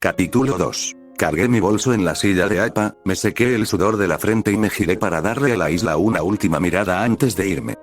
Capítulo 2. Cargué mi bolso en la silla de Appa, me sequé el sudor de la frente y me giré para darle a la isla una última mirada antes de irme.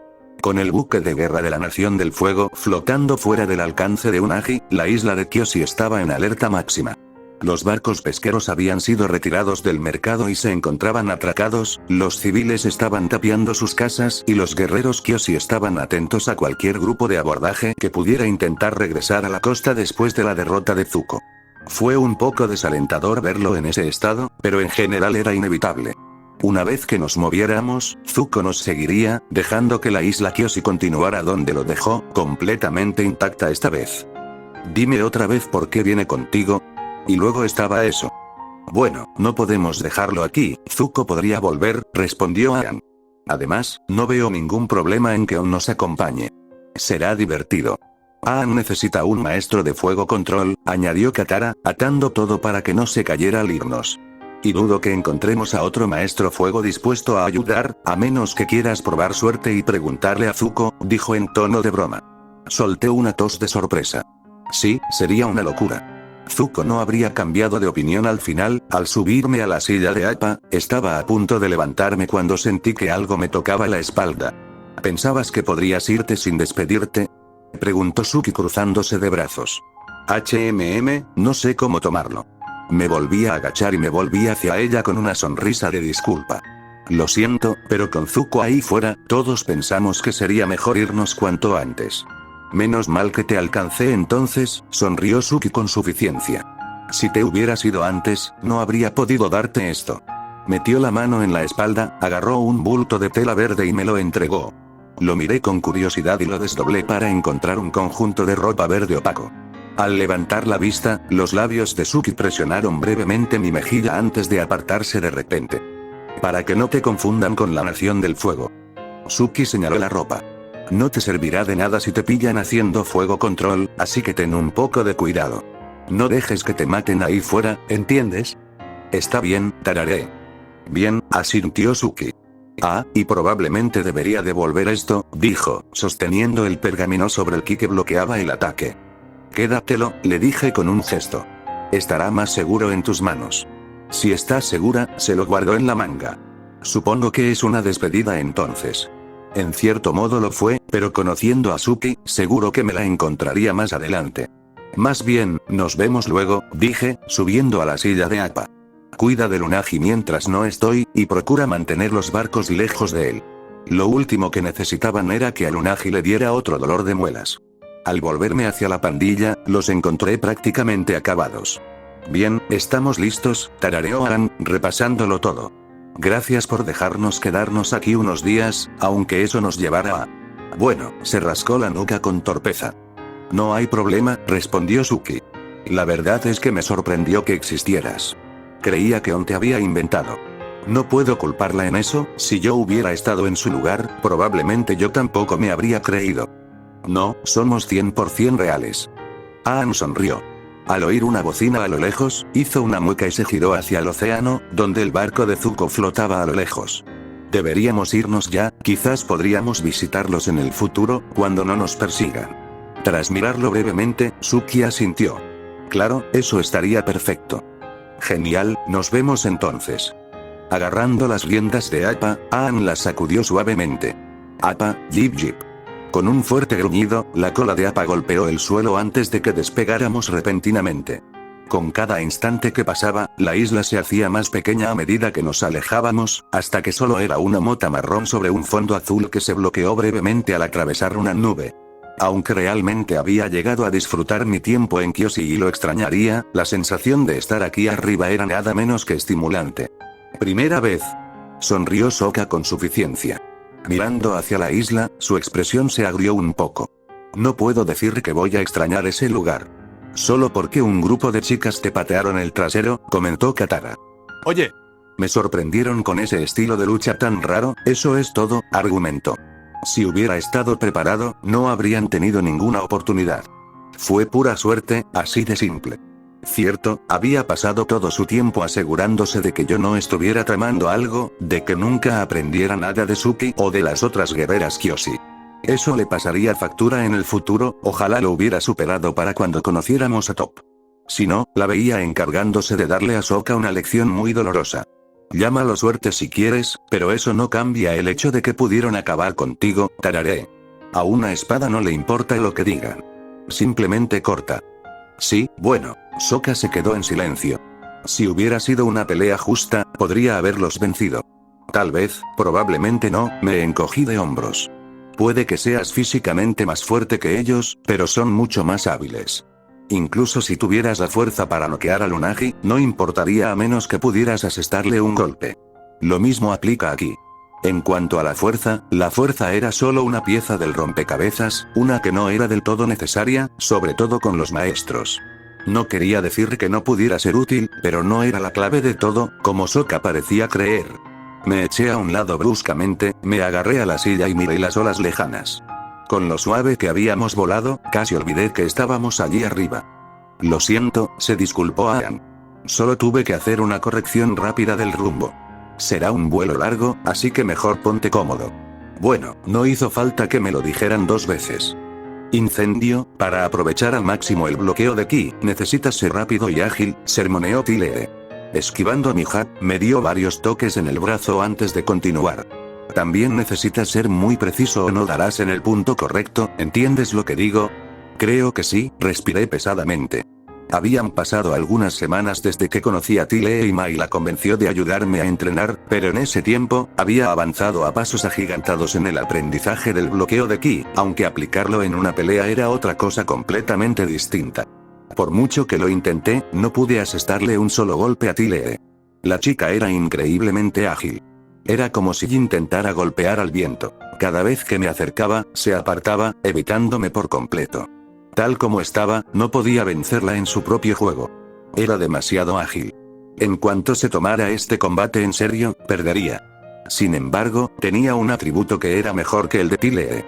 Con el buque de guerra de la Nación del Fuego flotando fuera del alcance de un aji, la isla de Kyoshi estaba en alerta máxima. Los barcos pesqueros habían sido retirados del mercado y se encontraban atracados, los civiles estaban tapiando sus casas y los guerreros Kyoshi estaban atentos a cualquier grupo de abordaje que pudiera intentar regresar a la costa después de la derrota de Zuko. Fue un poco desalentador verlo en ese estado, pero en general era inevitable. Una vez que nos moviéramos, Zuko nos seguiría, dejando que la isla Kyoshi continuara donde lo dejó, completamente intacta esta vez. Dime otra vez por qué viene contigo. Y luego estaba eso. Bueno, no podemos dejarlo aquí, Zuko podría volver, respondió Aang. Además, no veo ningún problema en que On nos acompañe. Será divertido. Aang necesita un maestro de fuego control, añadió Katara, atando todo para que no se cayera al irnos. Y dudo que encontremos a otro maestro fuego dispuesto a ayudar, a menos que quieras probar suerte y preguntarle a Zuko, dijo en tono de broma. Solté una tos de sorpresa. Sí, sería una locura. Zuko no habría cambiado de opinión al final, al subirme a la silla de Appa, estaba a punto de levantarme cuando sentí que algo me tocaba la espalda. ¿Pensabas que podrías irte sin despedirte?, preguntó Suki cruzándose de brazos. No sé cómo tomarlo. Me volví a agachar y me volví hacia ella con una sonrisa de disculpa. Lo siento, pero con Zuko ahí fuera, todos pensamos que sería mejor irnos cuanto antes. Menos mal que te alcancé entonces, sonrió Suki con suficiencia. Si te hubieras ido antes, no habría podido darte esto. Metió la mano en la espalda, agarró un bulto de tela verde y me lo entregó. Lo miré con curiosidad y lo desdoblé para encontrar un conjunto de ropa verde opaco. Al levantar la vista, los labios de Suki presionaron brevemente mi mejilla antes de apartarse de repente. Para que no te confundan con la Nación del Fuego. Suki señaló la ropa. No te servirá de nada si te pillan haciendo fuego control, así que ten un poco de cuidado. No dejes que te maten ahí fuera, ¿entiendes? Está bien, tarareé. Bien, asintió Suki. Y probablemente debería devolver esto, dijo, sosteniendo el pergamino sobre el ki que bloqueaba el ataque. Quédatelo, le dije con un gesto. Estará más seguro en tus manos. Si estás segura, se lo guardó en la manga. Supongo que es una despedida entonces. En cierto modo lo fue, pero conociendo a Suki, seguro que me la encontraría más adelante. Más bien, nos vemos luego, dije, subiendo a la silla de Appa. Cuida del Unagi mientras no estoy, y procura mantener los barcos lejos de él. Lo último que necesitaban era que al Unagi le diera otro dolor de muelas. Al volverme hacia la pandilla, los encontré prácticamente acabados. Bien, estamos listos, tarareó Aang, repasándolo todo. Gracias por dejarnos quedarnos aquí unos días, aunque eso nos llevara a... Bueno, se rascó la nuca con torpeza. No hay problema, respondió Suki. La verdad es que me sorprendió que existieras. Creía que On te había inventado. No puedo culparla en eso, si yo hubiera estado en su lugar, probablemente yo tampoco me habría creído. No, somos 100% reales. Aang sonrió. Al oír una bocina a lo lejos, hizo una mueca y se giró hacia el océano, donde el barco de Zuko flotaba a lo lejos. Deberíamos irnos ya, quizás podríamos visitarlos en el futuro, cuando no nos persigan. Tras mirarlo brevemente, Suki asintió. Claro, eso estaría perfecto. Genial, nos vemos entonces. Agarrando las riendas de Appa, Aang las sacudió suavemente. Appa, jip jip. Con un fuerte gruñido, la cola de Appa golpeó el suelo antes de que despegáramos repentinamente. Con cada instante que pasaba, la isla se hacía más pequeña a medida que nos alejábamos, hasta que solo era una mota marrón sobre un fondo azul que se bloqueó brevemente al atravesar una nube. Aunque realmente había llegado a disfrutar mi tiempo en Kyoshi y lo extrañaría, la sensación de estar aquí arriba era nada menos que estimulante. ¿Primera vez? Sonrió Sokka con suficiencia. Mirando hacia la isla, su expresión se agrió un poco. No puedo decir que voy a extrañar ese lugar. Solo porque un grupo de chicas te patearon el trasero, comentó Katara. Oye. Me sorprendieron con ese estilo de lucha tan raro, eso es todo, argumentó. Si hubiera estado preparado, no habrían tenido ninguna oportunidad. Fue pura suerte, así de simple. Cierto, había pasado todo su tiempo asegurándose de que yo no estuviera tramando algo, de que nunca aprendiera nada de Suki o de las otras guerreras Kyoshi. Eso le pasaría factura en el futuro, ojalá lo hubiera superado para cuando conociéramos a Top. Si no, la veía encargándose de darle a Sokka una lección muy dolorosa. Llámalo suerte si quieres, pero eso no cambia el hecho de que pudieron acabar contigo, tararé. A una espada no le importa lo que digan. Simplemente corta. Sí, bueno, Sokka se quedó en silencio. Si hubiera sido una pelea justa, podría haberlos vencido. Tal vez, probablemente no, me encogí de hombros. Puede que seas físicamente más fuerte que ellos, pero son mucho más hábiles. Incluso si tuvieras la fuerza para noquear al Unagi, no importaría a menos que pudieras asestarle un golpe. Lo mismo aplica aquí. En cuanto a la fuerza era solo una pieza del rompecabezas, una que no era del todo necesaria, sobre todo con los maestros. No quería decir que no pudiera ser útil, pero no era la clave de todo, como Sokka parecía creer. Me eché a un lado bruscamente, me agarré a la silla y miré las olas lejanas. Con lo suave que habíamos volado, casi olvidé que estábamos allí arriba. Lo siento, se disculpó Aang. Solo tuve que hacer una corrección rápida del rumbo. Será un vuelo largo, así que mejor ponte cómodo. Bueno, no hizo falta que me lo dijeran 2 veces. Incendio, para aprovechar al máximo el bloqueo de ki, necesitas ser rápido y ágil, sermoneó Tile. Esquivando mi jab, me dio varios toques en el brazo antes de continuar. También necesitas ser muy preciso o no darás en el punto correcto, ¿entiendes lo que digo? Creo que sí, respiré pesadamente. Habían pasado algunas semanas desde que conocí a Tile y Mai la convenció de ayudarme a entrenar, pero en ese tiempo, había avanzado a pasos agigantados en el aprendizaje del bloqueo de ki, aunque aplicarlo en una pelea era otra cosa completamente distinta. Por mucho que lo intenté, no pude asestarle un solo golpe a Tile. La chica era increíblemente ágil. Era como si intentara golpear al viento. Cada vez que me acercaba, se apartaba, evitándome por completo. Tal como estaba, no podía vencerla en su propio juego. Era demasiado ágil. En cuanto se tomara este combate en serio, perdería. Sin embargo, tenía un atributo que era mejor que el de Tile.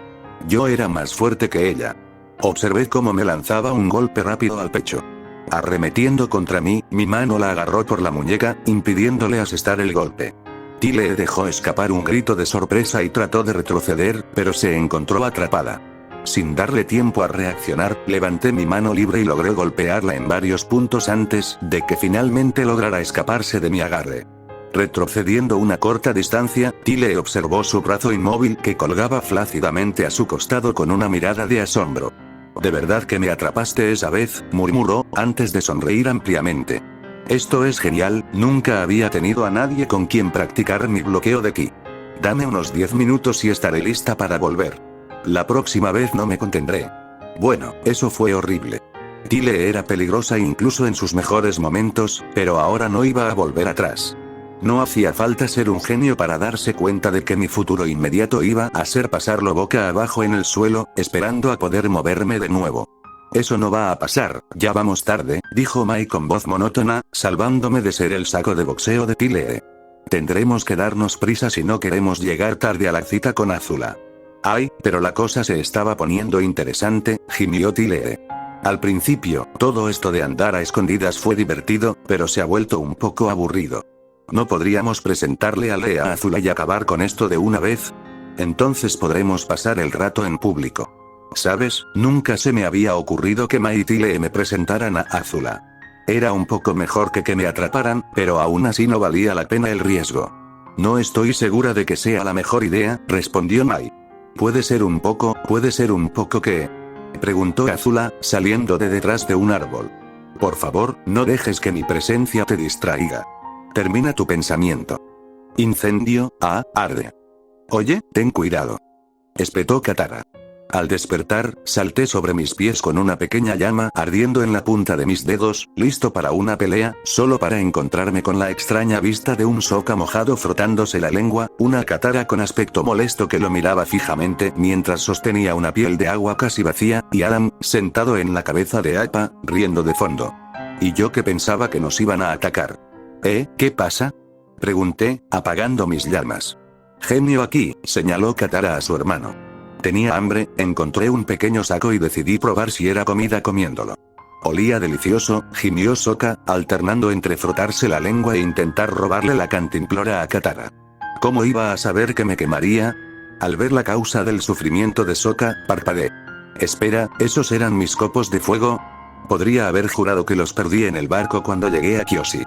Yo era más fuerte que ella. Observé cómo me lanzaba un golpe rápido al pecho. Arremetiendo contra mí, mi mano la agarró por la muñeca, impidiéndole asestar el golpe. Tile dejó escapar un grito de sorpresa y trató de retroceder, pero se encontró atrapada. Sin darle tiempo a reaccionar, levanté mi mano libre y logré golpearla en varios puntos antes de que finalmente lograra escaparse de mi agarre. Retrocediendo una corta distancia, Tile observó su brazo inmóvil que colgaba flácidamente a su costado con una mirada de asombro. «¿De verdad que me atrapaste esa vez?», murmuró, antes de sonreír ampliamente. «Esto es genial, nunca había tenido a nadie con quien practicar mi bloqueo de ki. Dame unos 10 minutos y estaré lista para volver. La próxima vez no me contendré». Bueno, eso fue horrible. Tile era peligrosa incluso en sus mejores momentos, pero ahora no iba a volver atrás. No hacía falta ser un genio para darse cuenta de que mi futuro inmediato iba a ser pasarlo boca abajo en el suelo, esperando a poder moverme de nuevo. «Eso no va a pasar, ya vamos tarde», dijo Mai con voz monótona, salvándome de ser el saco de boxeo de Tile. «Tendremos que darnos prisa si no queremos llegar tarde a la cita con Azula». «Ay, pero la cosa se estaba poniendo interesante», gimió Tile. «Al principio, todo esto de andar a escondidas fue divertido, pero se ha vuelto un poco aburrido. ¿No podríamos presentarle a Lea a Azula y acabar con esto de una vez? Entonces podremos pasar el rato en público. ¿Sabes? Nunca se me había ocurrido que Mai y Tile me presentaran a Azula. Era un poco mejor que me atraparan, pero aún así no valía la pena el riesgo». «No estoy segura de que sea la mejor idea», respondió Mai. Puede ser un poco qué?» preguntó Azula, saliendo de detrás de un árbol. «Por favor, no dejes que mi presencia te distraiga. Termina tu pensamiento». «Incendio, arde». «Oye, ten cuidado», espetó Katara. Al despertar, salté sobre mis pies con una pequeña llama ardiendo en la punta de mis dedos, listo para una pelea, solo para encontrarme con la extraña vista de un Sokka mojado frotándose la lengua, una Katara con aspecto molesto que lo miraba fijamente mientras sostenía una piel de agua casi vacía, y Adam, sentado en la cabeza de Appa, riendo de fondo. Y yo que pensaba que nos iban a atacar. ¿Qué pasa?, pregunté, apagando mis llamas. «Genio aquí», señaló Katara a su hermano. Tenía hambre, encontré un pequeño saco y decidí probar si era comida comiéndolo. Olía delicioso, gimió Sokka, alternando entre frotarse la lengua e intentar robarle la cantimplora a Katara. ¿Cómo iba a saber que me quemaría? Al ver la causa del sufrimiento de Sokka, parpadeé. «Espera, ¿esos eran mis copos de fuego?». Podría haber jurado que los perdí en el barco cuando llegué a Kyoshi.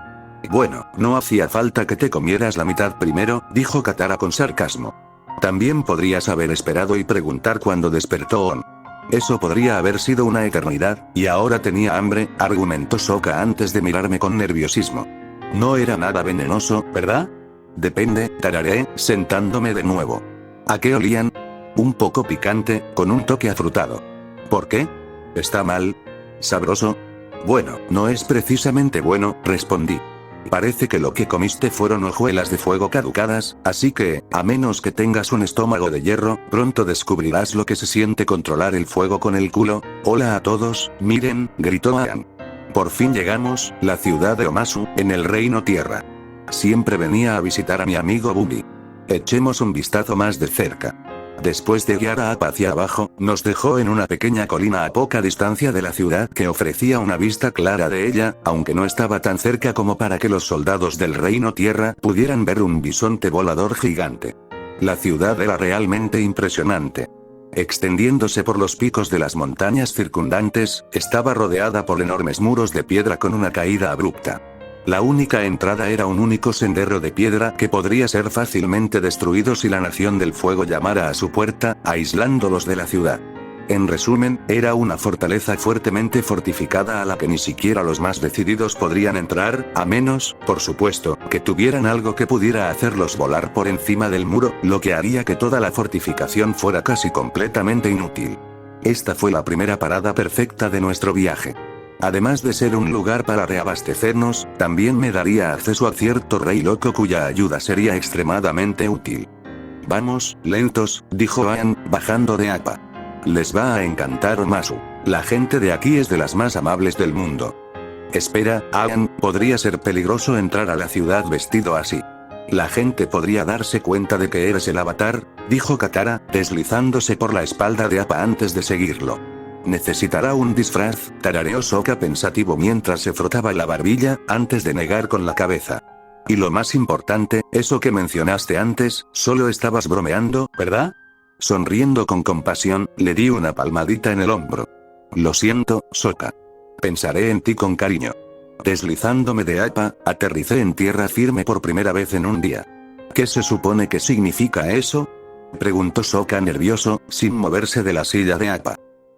Bueno, no hacía falta que te comieras la mitad primero, dijo Katara con sarcasmo. También podrías haber esperado y preguntar cuando despertó On. Eso podría haber sido una eternidad, y ahora tenía hambre, argumentó Sokka antes de mirarme con nerviosismo. No era nada venenoso, ¿verdad? Depende, tarareé, sentándome de nuevo. ¿A qué olían? Un poco picante, con un toque afrutado. ¿Por qué? ¿Está mal? ¿Sabroso? Bueno, no es precisamente bueno, respondí. Parece que lo que comiste fueron hojuelas de fuego caducadas, así que, a menos que tengas un estómago de hierro, pronto descubrirás lo que se siente controlar el fuego con el culo. Hola a todos, miren, gritó Aang. Por fin llegamos, la ciudad de Omasu, en el Reino Tierra. Siempre venía a visitar a mi amigo Bumi. Echemos un vistazo más de cerca. Después de guiar a Appa hacia abajo, nos dejó en una pequeña colina a poca distancia de la ciudad que ofrecía una vista clara de ella, aunque no estaba tan cerca como para que los soldados del Reino Tierra pudieran ver un bisonte volador gigante. La ciudad era realmente impresionante. Extendiéndose por los picos de las montañas circundantes, estaba rodeada por enormes muros de piedra con una caída abrupta. La única entrada era un único sendero de piedra que podría ser fácilmente destruido si la Nación del Fuego llamara a su puerta, aislándolos de la ciudad. En resumen, era una fortaleza fuertemente fortificada a la que ni siquiera los más decididos podrían entrar, a menos, por supuesto, que tuvieran algo que pudiera hacerlos volar por encima del muro, lo que haría que toda la fortificación fuera casi completamente inútil. Esta fue la primera parada perfecta de nuestro viaje. Además de ser un lugar para reabastecernos, también me daría acceso a cierto rey loco cuya ayuda sería extremadamente útil. Vamos, lentos, dijo Aang, bajando de Appa. Les va a encantar Omasu. La gente de aquí es de las más amables del mundo. Espera, Aang, podría ser peligroso entrar a la ciudad vestido así. La gente podría darse cuenta de que eres el avatar, dijo Katara, deslizándose por la espalda de Appa antes de seguirlo. Necesitará un disfraz, tarareó Sokka pensativo mientras se frotaba la barbilla, antes de negar con la cabeza. Y lo más importante, eso que mencionaste antes, solo estabas bromeando, ¿verdad? Sonriendo con compasión, le di una palmadita en el hombro. Lo siento, Sokka. Pensaré en ti con cariño. Deslizándome de Appa, aterricé en tierra firme por primera vez en un día. ¿Qué se supone que significa eso? Preguntó Sokka nervioso, sin moverse de la silla de Appa.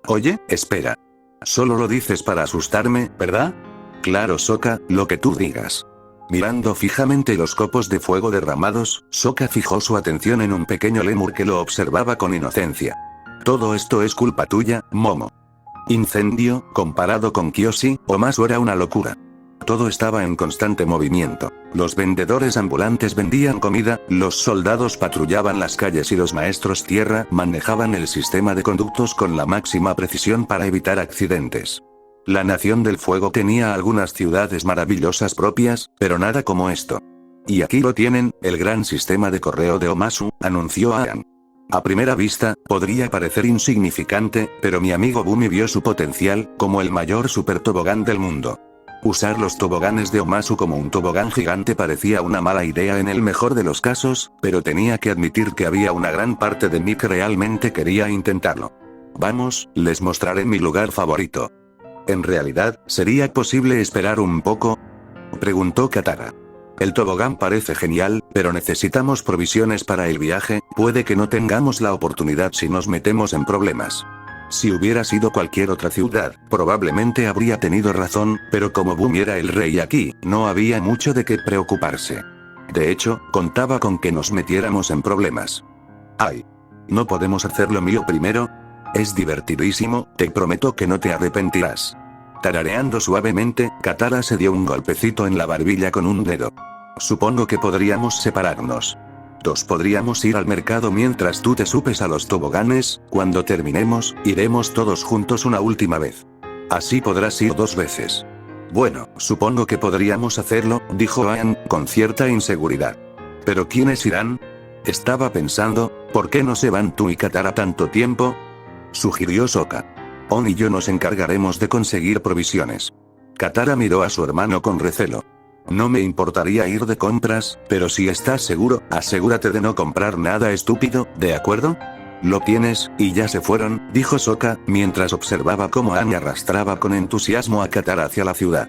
Oye, espera. Solo lo dices para asustarme, ¿verdad? Claro, Sokka, lo que tú digas. Mirando fijamente los copos de fuego derramados, Sokka fijó su atención en un pequeño lémur que lo observaba con inocencia. Todo esto es culpa tuya, Momo. Incendio, comparado con Kyoshi, Omasu era una locura. Todo estaba en constante movimiento. Los vendedores ambulantes vendían comida, los soldados patrullaban las calles y los maestros tierra manejaban el sistema de conductos con la máxima precisión para evitar accidentes. La Nación del Fuego tenía algunas ciudades maravillosas propias, pero nada como esto. Y aquí lo tienen, el gran sistema de correo de Omasu, anunció Aang. A primera vista, podría parecer insignificante, pero mi amigo Bumi vio su potencial, como el mayor super tobogán del mundo. Usar los toboganes de Omasu como un tobogán gigante parecía una mala idea en el mejor de los casos, pero tenía que admitir que había una gran parte de mí que realmente quería intentarlo. Vamos, les mostraré mi lugar favorito. ¿En realidad, sería posible esperar un poco? Preguntó Katara. El tobogán parece genial, pero necesitamos provisiones para el viaje, puede que no tengamos la oportunidad si nos metemos en problemas. Si hubiera sido cualquier otra ciudad, probablemente habría tenido razón, pero como Bumi era el rey aquí, no había mucho de qué preocuparse. De hecho, contaba con que nos metiéramos en problemas. ¡Ay! ¿No podemos hacer lo mío primero? Es divertidísimo, te prometo que no te arrepentirás. Tarareando suavemente, Katara se dio un golpecito en la barbilla con un dedo. Supongo que podríamos separarnos. Podríamos ir al mercado mientras tú te subes a los toboganes, cuando terminemos, iremos todos juntos una última vez. Así podrás ir 2 veces. Bueno, supongo que podríamos hacerlo, dijo Aang, con cierta inseguridad. ¿Pero quiénes irán? Estaba pensando, ¿por qué no se van tú y Katara tanto tiempo? Sugirió Sokka. On y yo nos encargaremos de conseguir provisiones. Katara miró a su hermano con recelo. No me importaría ir de compras, pero si estás seguro, asegúrate de no comprar nada estúpido, ¿de acuerdo? Lo tienes, y ya se fueron, dijo Sokka, mientras observaba cómo Aang arrastraba con entusiasmo a Katara hacia la ciudad.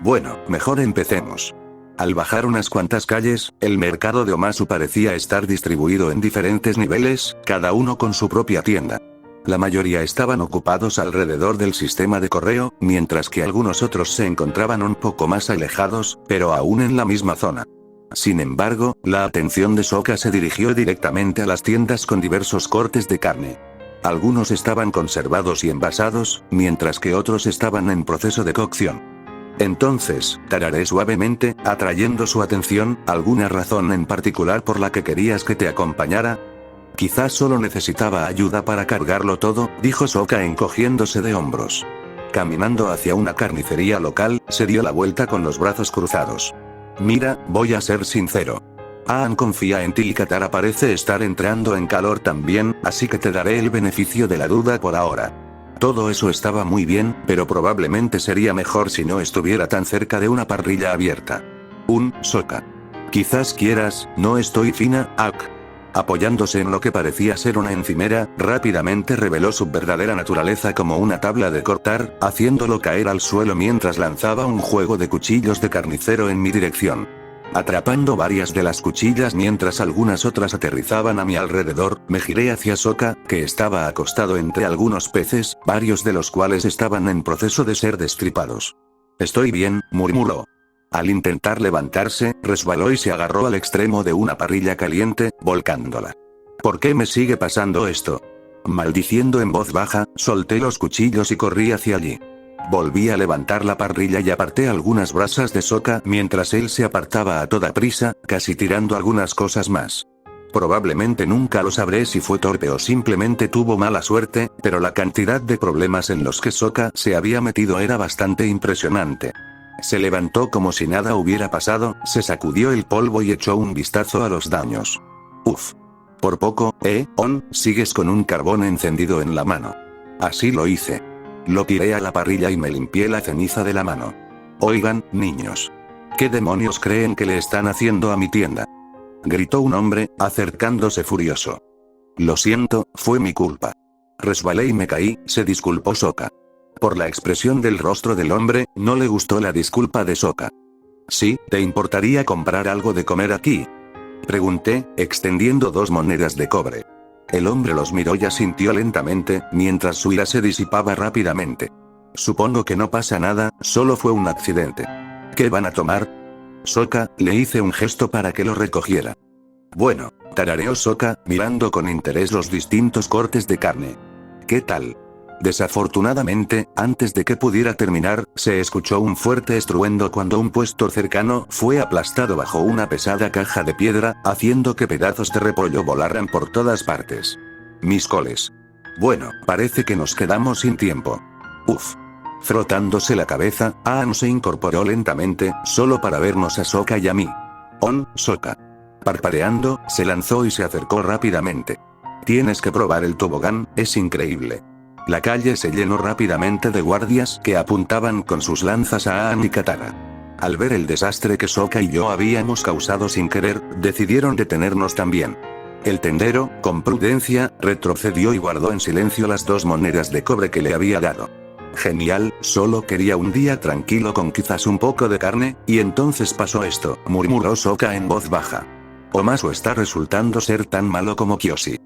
Bueno, mejor empecemos. Al bajar unas cuantas calles, el mercado de Omasu parecía estar distribuido en diferentes niveles, cada uno con su propia tienda. La mayoría estaban ocupados alrededor del sistema de correo, mientras que algunos otros se encontraban un poco más alejados, pero aún en la misma zona. Sin embargo, la atención de Sokka se dirigió directamente a las tiendas con diversos cortes de carne. Algunos estaban conservados y envasados, mientras que otros estaban en proceso de cocción. Entonces, tararé suavemente, atrayendo su atención. ¿Alguna razón en particular por la que querías que te acompañara? Quizás solo necesitaba ayuda para cargarlo todo, dijo Sokka encogiéndose de hombros. Caminando hacia una carnicería local, se dio la vuelta con los brazos cruzados. Mira, voy a ser sincero. Aang confía en ti y Katara parece estar entrando en calor también, así que te daré el beneficio de la duda por ahora. Todo eso estaba muy bien, pero probablemente sería mejor si no estuviera tan cerca de una parrilla abierta. Sokka. Quizás quieras, no estoy fina, Aang. Apoyándose en lo que parecía ser una encimera, rápidamente reveló su verdadera naturaleza como una tabla de cortar, haciéndolo caer al suelo mientras lanzaba un juego de cuchillos de carnicero en mi dirección. Atrapando varias de las cuchillas mientras algunas otras aterrizaban a mi alrededor, me giré hacia Sokka, que estaba acostado entre algunos peces, varios de los cuales estaban en proceso de ser destripados. Estoy bien, murmuró. Al intentar levantarse, resbaló y se agarró al extremo de una parrilla caliente, volcándola. ¿Por qué me sigue pasando esto? Maldiciendo en voz baja, solté los cuchillos y corrí hacia allí. Volví a levantar la parrilla y aparté algunas brasas de Sokka mientras él se apartaba a toda prisa, casi tirando algunas cosas más. Probablemente nunca lo sabré si fue torpe o simplemente tuvo mala suerte, pero la cantidad de problemas en los que Sokka se había metido era bastante impresionante. Se levantó como si nada hubiera pasado, se sacudió el polvo y echó un vistazo a los daños. Uf. Por poco, sigues con un carbón encendido en la mano. Así lo hice. Lo tiré a la parrilla y me limpié la ceniza de la mano. Oigan, niños. ¿Qué demonios creen que le están haciendo a mi tienda? Gritó un hombre, acercándose furioso. Lo siento, fue mi culpa. Resbalé y me caí, se disculpó Sokka. Por la expresión del rostro del hombre, no le gustó la disculpa de Sokka. ¿Sí, te importaría comprar algo de comer aquí? Pregunté, extendiendo 2 monedas de cobre. El hombre los miró y asintió lentamente, mientras su ira se disipaba rápidamente. Supongo que no pasa nada, solo fue un accidente. ¿Qué van a tomar? Sokka, le hice un gesto para que lo recogiera. Bueno, tarareó Sokka, mirando con interés los distintos cortes de carne. ¿Qué tal? Desafortunadamente, antes de que pudiera terminar, se escuchó un fuerte estruendo cuando un puesto cercano fue aplastado bajo una pesada caja de piedra, haciendo que pedazos de repollo volaran por todas partes. Mis coles. Bueno, parece que nos quedamos sin tiempo. Uf. Frotándose la cabeza, Aang se incorporó lentamente, solo para vernos a Sokka y a mí. Sokka. Parpadeando, se lanzó y se acercó rápidamente. Tienes que probar el tobogán, es increíble. La calle se llenó rápidamente de guardias que apuntaban con sus lanzas a Aang y Katara. Al ver el desastre que Sokka y yo habíamos causado sin querer, decidieron detenernos también. El tendero, con prudencia, retrocedió y guardó en silencio las 2 monedas de cobre que le había dado. Genial, solo quería un día tranquilo con quizás un poco de carne, y entonces pasó esto, murmuró Sokka en voz baja. Omasu está resultando ser tan malo como Kyoshi.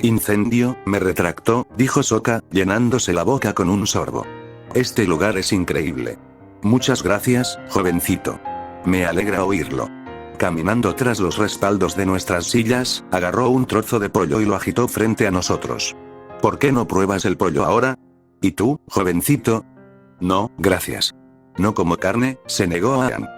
Incendio, me retractó, dijo Sokka, llenándose la boca con un sorbo. Este lugar es increíble. Muchas gracias, jovencito. Me alegra oírlo. Caminando tras los respaldos de nuestras sillas, agarró un trozo de pollo y lo agitó frente a nosotros. ¿Por qué no pruebas el pollo ahora? ¿Y tú, jovencito? No, gracias. No como carne, se negó Aang.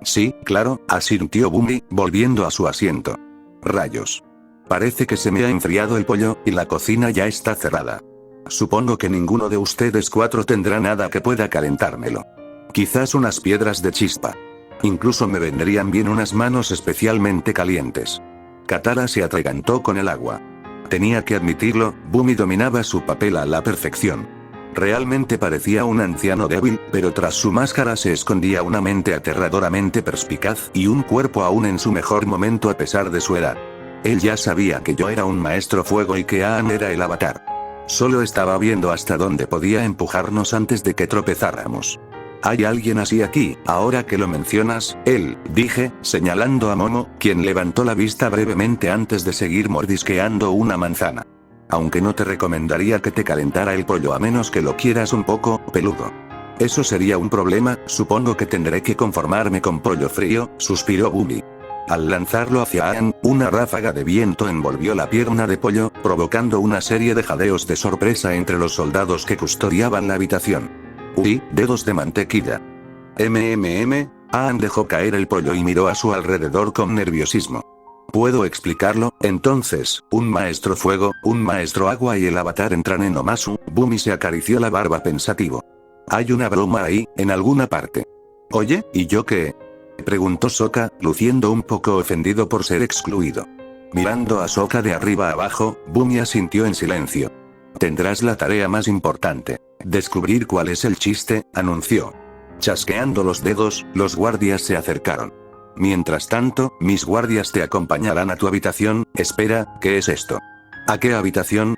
Sí, claro, asintió Bumi, volviendo a su asiento. Rayos. Parece que se me ha enfriado el pollo, y la cocina ya está cerrada. Supongo que ninguno de ustedes 4 tendrá nada que pueda calentármelo. Quizás unas piedras de chispa. Incluso me vendrían bien unas manos especialmente calientes. Katara se atragantó con el agua. Tenía que admitirlo, Bumi dominaba su papel a la perfección. Realmente parecía un anciano débil, pero tras su máscara se escondía una mente aterradoramente perspicaz y un cuerpo aún en su mejor momento a pesar de su edad. Él ya sabía que yo era un maestro fuego y que Aang era el avatar. Solo estaba viendo hasta dónde podía empujarnos antes de que tropezáramos. Hay alguien así aquí, ahora que lo mencionas, él, dije, señalando a Momo, quien levantó la vista brevemente antes de seguir mordisqueando una manzana. Aunque no te recomendaría que te calentara el pollo a menos que lo quieras un poco peludo. Eso sería un problema, supongo que tendré que conformarme con pollo frío, suspiró Bumi. Al lanzarlo hacia Aang, una ráfaga de viento envolvió la pierna de pollo, provocando una serie de jadeos de sorpresa entre los soldados que custodiaban la habitación. Uy, dedos de mantequilla. Aang dejó caer el pollo y miró a su alrededor con nerviosismo. ¿Puedo explicarlo? Entonces, un maestro fuego, un maestro agua y el avatar entran en Omasu. Bumi se acarició la barba pensativo. Hay una broma ahí, en alguna parte. Oye, ¿y yo qué? Preguntó Sokka, luciendo un poco ofendido por ser excluido. Mirando a Sokka de arriba abajo, Bumi asintió en silencio. Tendrás la tarea más importante. Descubrir cuál es el chiste, anunció. Chasqueando los dedos, los guardias se acercaron. Mientras tanto, mis guardias te acompañarán a tu habitación. Espera, ¿qué es esto? ¿A qué habitación?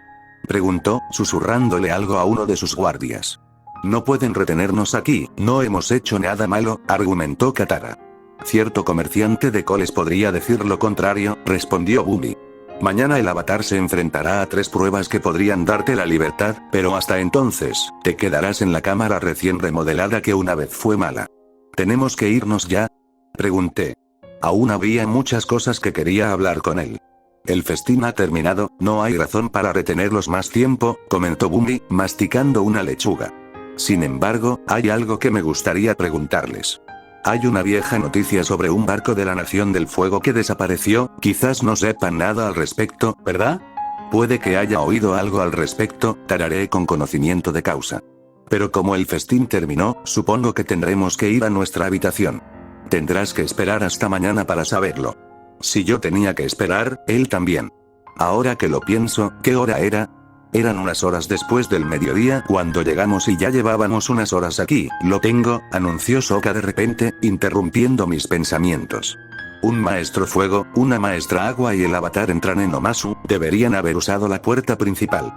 Preguntó, susurrándole algo a uno de sus guardias. No pueden retenernos aquí, no hemos hecho nada malo, argumentó Katara. Cierto comerciante de coles podría decir lo contrario, respondió Bumi. Mañana el avatar se enfrentará a 3 pruebas que podrían darte la libertad, pero hasta entonces, te quedarás en la cámara recién remodelada que una vez fue mala. ¿Tenemos que irnos ya? Pregunté. Aún había muchas cosas que quería hablar con él. El festín ha terminado, no hay razón para retenerlos más tiempo, comentó Bumi, masticando una lechuga. Sin embargo, hay algo que me gustaría preguntarles. Hay una vieja noticia sobre un barco de la Nación del Fuego que desapareció, quizás no sepan nada al respecto, ¿verdad? Puede que haya oído algo al respecto, tarareé con conocimiento de causa. Pero como el festín terminó, supongo que tendremos que ir a nuestra habitación. Tendrás que esperar hasta mañana para saberlo. Si yo tenía que esperar, él también. Ahora que lo pienso, ¿qué hora era? Eran unas horas después del mediodía cuando llegamos y ya llevábamos unas horas aquí. Lo tengo, anunció Sokka de repente, interrumpiendo mis pensamientos. Un maestro fuego, una maestra agua y el avatar entran en Omasu, deberían haber usado la puerta principal.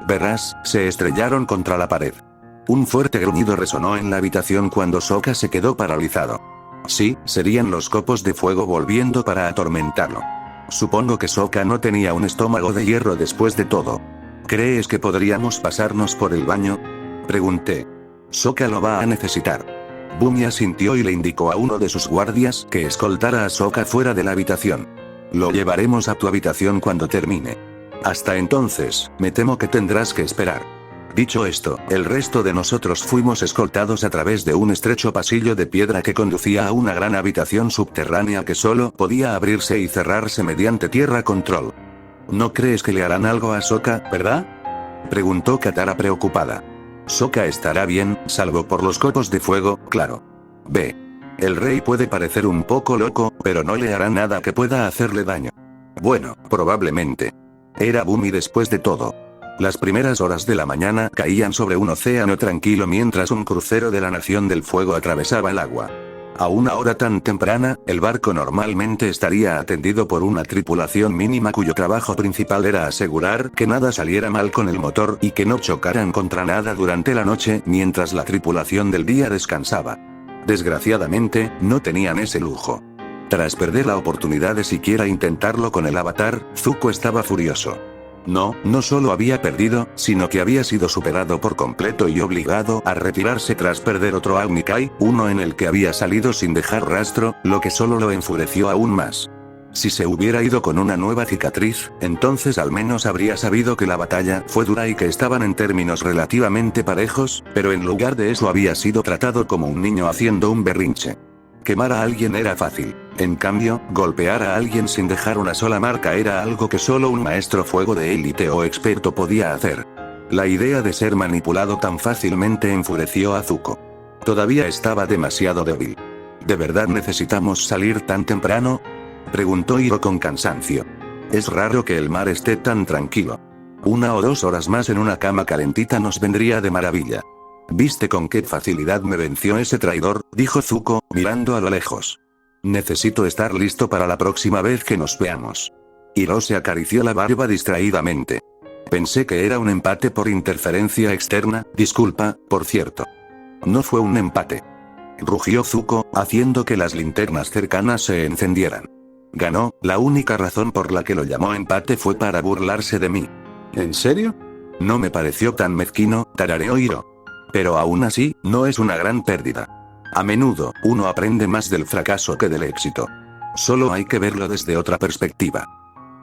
Verás, se estrellaron contra la pared. Un fuerte gruñido resonó en la habitación cuando Sokka se quedó paralizado. Sí, serían los copos de fuego volviendo para atormentarlo. Supongo que Sokka no tenía un estómago de hierro después de todo. ¿Crees que podríamos pasarnos por el baño? Pregunté. Sokka lo va a necesitar. Bumi asintió y le indicó a uno de sus guardias que escoltara a Sokka fuera de la habitación. Lo llevaremos a tu habitación cuando termine. Hasta entonces, me temo que tendrás que esperar. Dicho esto, el resto de nosotros fuimos escoltados a través de un estrecho pasillo de piedra que conducía a una gran habitación subterránea que solo podía abrirse y cerrarse mediante tierra control. ¿No crees que le harán algo a Sokka, verdad? Preguntó Katara preocupada. Sokka estará bien, salvo por los copos de fuego, claro. Ve. El rey puede parecer un poco loco, pero no le hará nada que pueda hacerle daño. Bueno, probablemente. Era Bumi después de todo. Las primeras horas de la mañana caían sobre un océano tranquilo mientras un crucero de la Nación del Fuego atravesaba el agua. A una hora tan temprana, el barco normalmente estaría atendido por una tripulación mínima cuyo trabajo principal era asegurar que nada saliera mal con el motor y que no chocaran contra nada durante la noche mientras la tripulación del día descansaba. Desgraciadamente, no tenían ese lujo. Tras perder la oportunidad de siquiera intentarlo con el avatar, Zuko estaba furioso. No solo había perdido, sino que había sido superado por completo y obligado a retirarse tras perder otro Aang Kai, uno en el que había salido sin dejar rastro, lo que solo lo enfureció aún más. Si se hubiera ido con una nueva cicatriz, entonces al menos habría sabido que la batalla fue dura y que estaban en términos relativamente parejos, pero en lugar de eso había sido tratado como un niño haciendo un berrinche. Quemar a alguien era fácil. En cambio, golpear a alguien sin dejar una sola marca era algo que solo un maestro fuego de élite o experto podía hacer. La idea de ser manipulado tan fácilmente enfureció a Zuko. Todavía estaba demasiado débil. ¿De verdad necesitamos salir tan temprano? Preguntó Hiro con cansancio. Es raro que el mar esté tan tranquilo. 1 o 2 horas más en una cama calentita nos vendría de maravilla. ¿Viste con qué facilidad me venció ese traidor?, dijo Zuko, mirando a lo lejos. Necesito estar listo para la próxima vez que nos veamos. Hiro se acarició la barba distraídamente. Pensé que era un empate por interferencia externa, disculpa, por cierto. No fue un empate. Rugió Zuko, haciendo que las linternas cercanas se encendieran. Ganó, la única razón por la que lo llamó empate fue para burlarse de mí. ¿En serio? No me pareció tan mezquino, tarareó Hiro. Pero aún así, no es una gran pérdida. A menudo, uno aprende más del fracaso que del éxito. Solo hay que verlo desde otra perspectiva.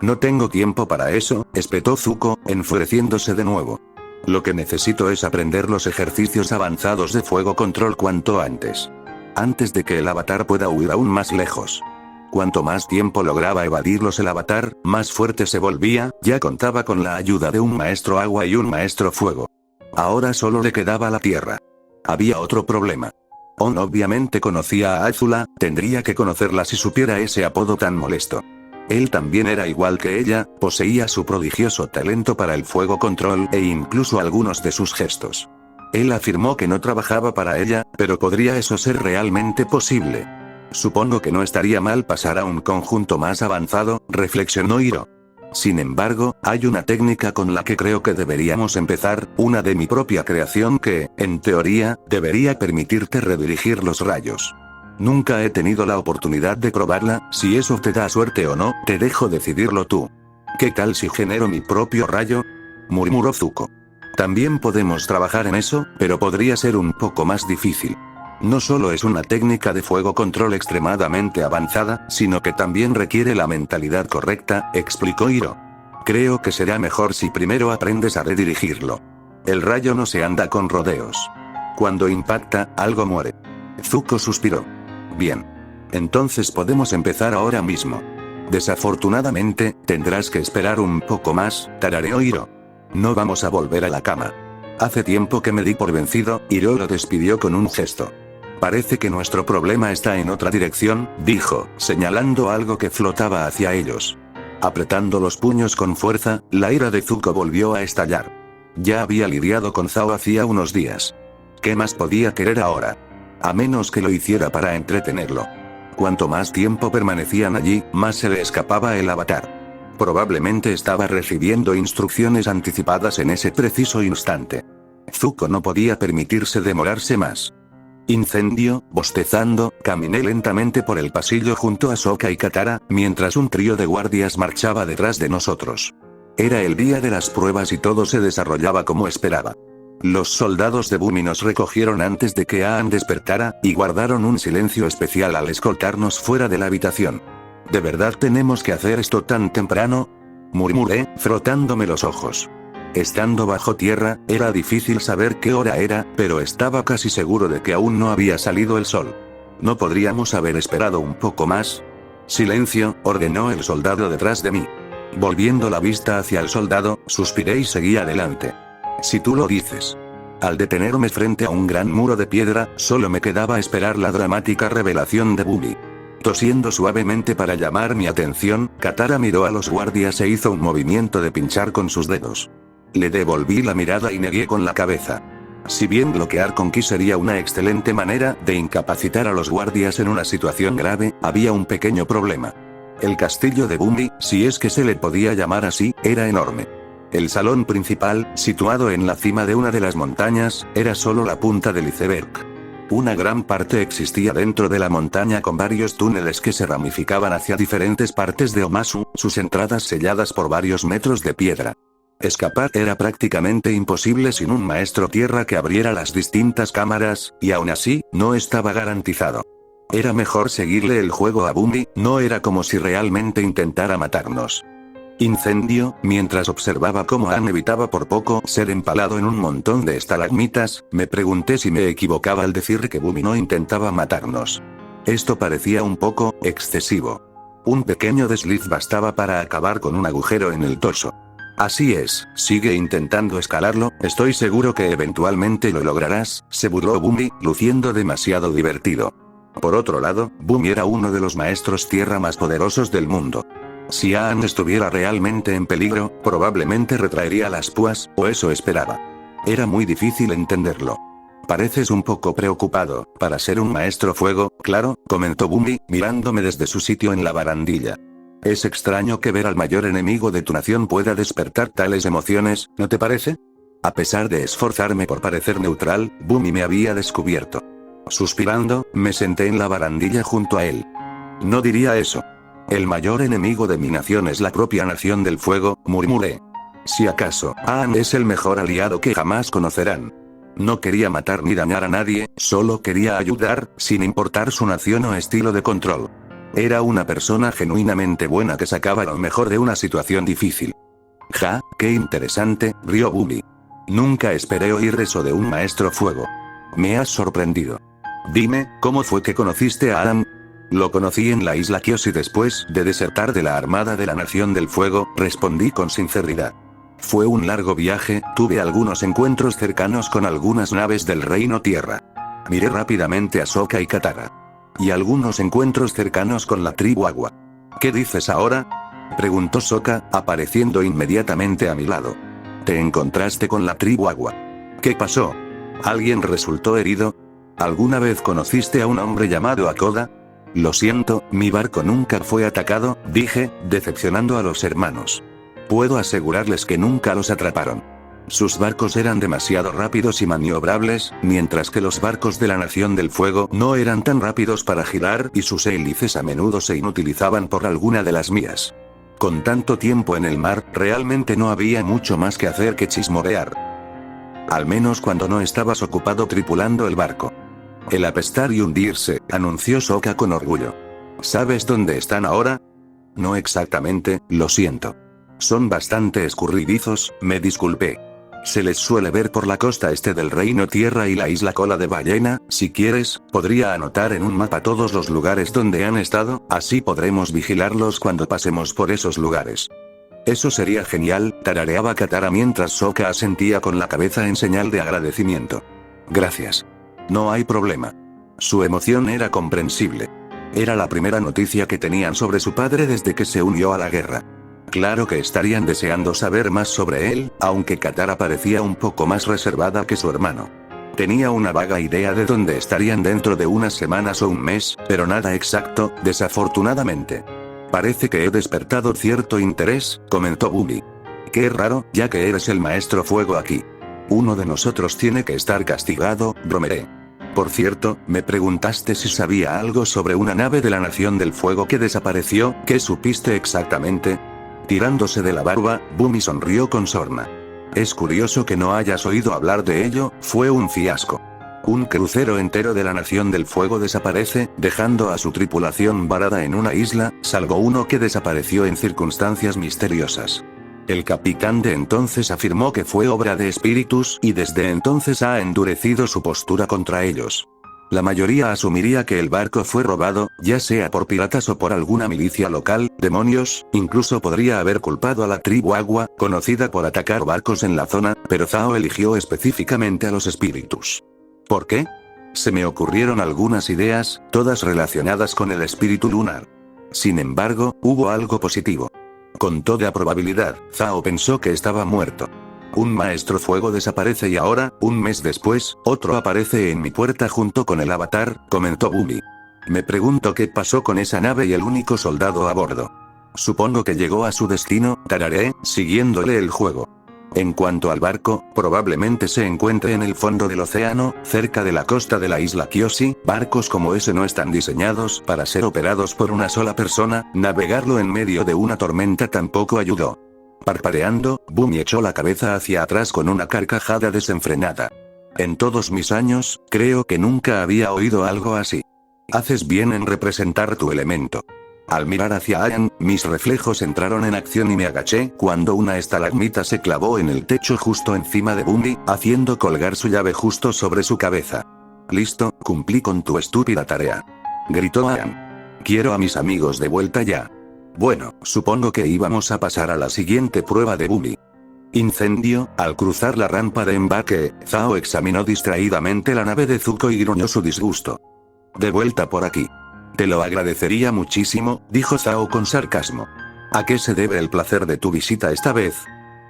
No tengo tiempo para eso, espetó Zuko, enfureciéndose de nuevo. Lo que necesito es aprender los ejercicios avanzados de fuego control cuanto antes. Antes de que el avatar pueda huir aún más lejos. Cuanto más tiempo lograba evadirlos el avatar, más fuerte se volvía, ya contaba con la ayuda de un maestro agua y un maestro fuego. Ahora solo le quedaba la tierra. Había otro problema. On obviamente conocía a Azula, tendría que conocerla si supiera ese apodo tan molesto. Él también era igual que ella, poseía su prodigioso talento para el fuego control e incluso algunos de sus gestos. Él afirmó que no trabajaba para ella, pero ¿podría eso ser realmente posible? Supongo que no estaría mal pasar a un conjunto más avanzado, reflexionó Hiro. Sin embargo, hay una técnica con la que creo que deberíamos empezar, una de mi propia creación que, en teoría, debería permitirte redirigir los rayos. Nunca he tenido la oportunidad de probarla, si eso te da suerte o no, te dejo decidirlo tú. ¿Qué tal si genero mi propio rayo? Murmuró Zuko. También podemos trabajar en eso, pero podría ser un poco más difícil. No solo es una técnica de fuego control extremadamente avanzada, sino que también requiere la mentalidad correcta, explicó Hiro. Creo que será mejor si primero aprendes a redirigirlo. El rayo no se anda con rodeos. Cuando impacta, algo muere. Zuko suspiró. Bien. Entonces podemos empezar ahora mismo. Desafortunadamente, tendrás que esperar un poco más, tarareó Hiro. No vamos a volver a la cama. Hace tiempo que me di por vencido, Hiro lo despidió con un gesto. Parece que nuestro problema está en otra dirección, dijo, señalando algo que flotaba hacia ellos. Apretando los puños con fuerza, la ira de Zuko volvió a estallar. Ya había lidiado con Zhao hacía unos días. ¿Qué más podía querer ahora? A menos que lo hiciera para entretenerlo. Cuanto más tiempo permanecían allí, más se le escapaba el avatar. Probablemente estaba recibiendo instrucciones anticipadas en ese preciso instante. Zuko no podía permitirse demorarse más. Incendio, bostezando, caminé lentamente por el pasillo junto a Sokka y Katara, mientras un trío de guardias marchaba detrás de nosotros. Era el día de las pruebas y todo se desarrollaba como esperaba. Los soldados de Bumi nos recogieron antes de que Aang despertara, y guardaron un silencio especial al escoltarnos fuera de la habitación. ¿De verdad tenemos que hacer esto tan temprano? Murmuré, frotándome los ojos. Estando bajo tierra, era difícil saber qué hora era, pero estaba casi seguro de que aún no había salido el sol. ¿No podríamos haber esperado un poco más? Silencio, ordenó el soldado detrás de mí. Volviendo la vista hacia el soldado, suspiré y seguí adelante. Si tú lo dices. Al detenerme frente a un gran muro de piedra, solo me quedaba esperar la dramática revelación de Bumi. Tosiendo suavemente para llamar mi atención, Katara miró a los guardias e hizo un movimiento de pinchar con sus dedos. Le devolví la mirada y negué con la cabeza. Si bien bloquear con ki sería una excelente manera de incapacitar a los guardias en una situación grave, había un pequeño problema. El castillo de Bumi, si es que se le podía llamar así, era enorme. El salón principal, situado en la cima de una de las montañas, era solo la punta del iceberg. Una gran parte existía dentro de la montaña con varios túneles que se ramificaban hacia diferentes partes de Omasu, sus entradas selladas por varios metros de piedra. Escapar era prácticamente imposible sin un maestro tierra que abriera las distintas cámaras, y aún así, no estaba garantizado. Era mejor seguirle el juego a Bumi, no era como si realmente intentara matarnos. Incendio, mientras observaba cómo Aang evitaba por poco ser empalado en un montón de estalagmitas, me pregunté si me equivocaba al decir que Bumi no intentaba matarnos. Esto parecía un poco excesivo. Un pequeño desliz bastaba para acabar con un agujero en el torso. Así es, sigue intentando escalarlo, estoy seguro que eventualmente lo lograrás, se burló Bumi, luciendo demasiado divertido. Por otro lado, Bumi era uno de los maestros tierra más poderosos del mundo. Si Aang estuviera realmente en peligro, probablemente retraería las púas, o eso esperaba. Era muy difícil entenderlo. Pareces un poco preocupado, para ser un maestro fuego, claro, comentó Bumi, mirándome desde su sitio en la barandilla. Es extraño que ver al mayor enemigo de tu nación pueda despertar tales emociones, ¿no te parece? A pesar de esforzarme por parecer neutral, Bumi me había descubierto. Suspirando, me senté en la barandilla junto a él. No diría eso. El mayor enemigo de mi nación es la propia Nación del Fuego, murmuré. Si acaso, Aan es el mejor aliado que jamás conocerán. No quería matar ni dañar a nadie, solo quería ayudar, sin importar su nación o estilo de control. Era una persona genuinamente buena que sacaba lo mejor de una situación difícil. Ja, qué interesante, rió Bumi. Nunca esperé oír eso de un maestro fuego. Me has sorprendido. Dime, ¿cómo fue que conociste a Aan? Lo conocí en la isla Kyoshi después de desertar de la Armada de la Nación del Fuego, respondí con sinceridad. Fue un largo viaje, tuve algunos encuentros cercanos con algunas naves del Reino Tierra. Miré rápidamente a Sokka y Katara. Y algunos encuentros cercanos con la tribu Agua. ¿Qué dices ahora? Preguntó Sokka, apareciendo inmediatamente a mi lado. ¿Te encontraste con la tribu Agua? ¿Qué pasó? ¿Alguien resultó herido? ¿Alguna vez conociste a un hombre llamado Akoda? Lo siento, mi barco nunca fue atacado, dije, decepcionando a los hermanos. Puedo asegurarles que nunca los atraparon. Sus barcos eran demasiado rápidos y maniobrables, mientras que los barcos de la Nación del Fuego no eran tan rápidos para girar y sus hélices a menudo se inutilizaban por alguna de las mías. Con tanto tiempo en el mar, realmente no había mucho más que hacer que chismorear. Al menos cuando no estabas ocupado tripulando el barco. El apestar y hundirse, anunció Sokka con orgullo. ¿Sabes dónde están ahora? No exactamente, lo siento. Son bastante escurridizos, me disculpé. Se les suele ver por la costa este del Reino Tierra y la isla Cola de Ballena. Si quieres, podría anotar en un mapa todos los lugares donde han estado, así podremos vigilarlos cuando pasemos por esos lugares. Eso sería genial, tarareaba Katara mientras Sokka asentía con la cabeza en señal de agradecimiento. Gracias. No hay problema. Su emoción era comprensible. Era la primera noticia que tenían sobre su padre desde que se unió a la guerra. Claro que estarían deseando saber más sobre él, aunque Katara parecía un poco más reservada que su hermano. Tenía una vaga idea de dónde estarían dentro de unas semanas o un mes, pero nada exacto, desafortunadamente. Parece que he despertado cierto interés, comentó Bumi. Qué raro, ya que eres el maestro fuego aquí. Uno de nosotros tiene que estar castigado, bromeé. Por cierto, me preguntaste si sabía algo sobre una nave de la Nación del Fuego que desapareció, ¿qué supiste exactamente? Tirándose de la barba, Bumi sonrió con sorna. Es curioso que no hayas oído hablar de ello, fue un fiasco. Un crucero entero de la Nación del Fuego desaparece, dejando a su tripulación varada en una isla, salvo uno que desapareció en circunstancias misteriosas. El capitán de entonces afirmó que fue obra de espíritus y desde entonces ha endurecido su postura contra ellos. La mayoría asumiría que el barco fue robado, ya sea por piratas o por alguna milicia local, demonios, incluso podría haber culpado a la tribu Agua, conocida por atacar barcos en la zona, pero Zhao eligió específicamente a los espíritus. ¿Por qué? Se me ocurrieron algunas ideas, todas relacionadas con el espíritu lunar. Sin embargo, hubo algo positivo. Con toda probabilidad, Zhao pensó que estaba muerto. Un maestro fuego desaparece y ahora, un mes después, otro aparece en mi puerta junto con el avatar, comentó Bumi. Me pregunto qué pasó con esa nave y el único soldado a bordo. Supongo que llegó a su destino, tarareé, siguiéndole el juego. En cuanto al barco, probablemente se encuentre en el fondo del océano, cerca de la costa de la isla Kyoshi. Barcos como ese no están diseñados para ser operados por una sola persona, navegarlo en medio de una tormenta tampoco ayudó. Parpadeando, Bumi echó la cabeza hacia atrás con una carcajada desenfrenada. En todos mis años, creo que nunca había oído algo así. Haces bien en representar tu elemento. Al mirar hacia Aang, mis reflejos entraron en acción y me agaché cuando una estalagmita se clavó en el techo justo encima de Bumi, haciendo colgar su llave justo sobre su cabeza. Listo, cumplí con tu estúpida tarea. Gritó Aang. Quiero a mis amigos de vuelta ya. Bueno, supongo que íbamos a pasar a la siguiente prueba de Bumi. Incendio. Al cruzar la rampa de embarque, Zhao examinó distraídamente la nave de Zuko y gruñó su disgusto. De vuelta por aquí. Te lo agradecería muchísimo, dijo Zhao con sarcasmo. ¿A qué se debe el placer de tu visita esta vez?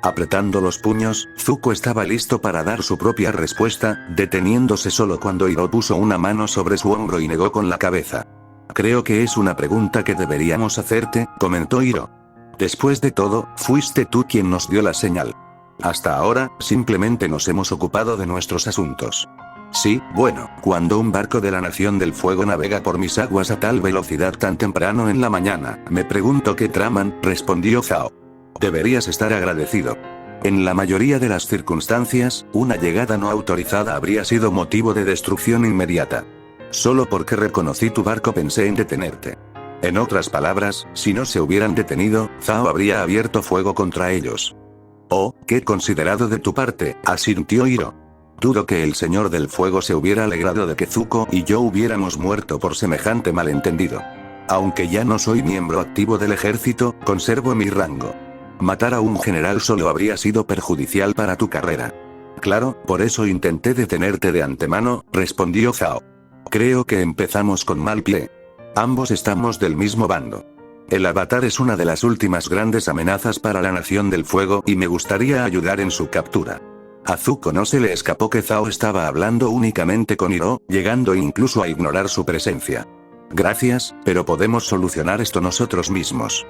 Apretando los puños, Zuko estaba listo para dar su propia respuesta, deteniéndose solo cuando Iroh puso una mano sobre su hombro y negó con la cabeza. Creo que es una pregunta que deberíamos hacerte, comentó Hiro. Después de todo, fuiste tú quien nos dio la señal. Hasta ahora, simplemente nos hemos ocupado de nuestros asuntos. Sí, bueno, cuando un barco de la Nación del Fuego navega por mis aguas a tal velocidad tan temprano en la mañana, me pregunto qué traman, respondió Zhao. Deberías estar agradecido. En la mayoría de las circunstancias, una llegada no autorizada habría sido motivo de destrucción inmediata. Solo porque reconocí tu barco pensé en detenerte. En otras palabras, si no se hubieran detenido, Zhao habría abierto fuego contra ellos. Oh, qué considerado de tu parte, asintió Hiro. Dudo que el Señor del Fuego se hubiera alegrado de que Zuko y yo hubiéramos muerto por semejante malentendido. Aunque ya no soy miembro activo del ejército, conservo mi rango. Matar a un general solo habría sido perjudicial para tu carrera. Claro, por eso intenté detenerte de antemano, respondió Zhao. Creo que empezamos con mal pie. Ambos estamos del mismo bando. El Avatar es una de las últimas grandes amenazas para la Nación del Fuego y me gustaría ayudar en su captura. A Zuko no se le escapó que Zhao estaba hablando únicamente con Hiro, llegando incluso a ignorar su presencia. Gracias, pero podemos solucionar esto nosotros mismos.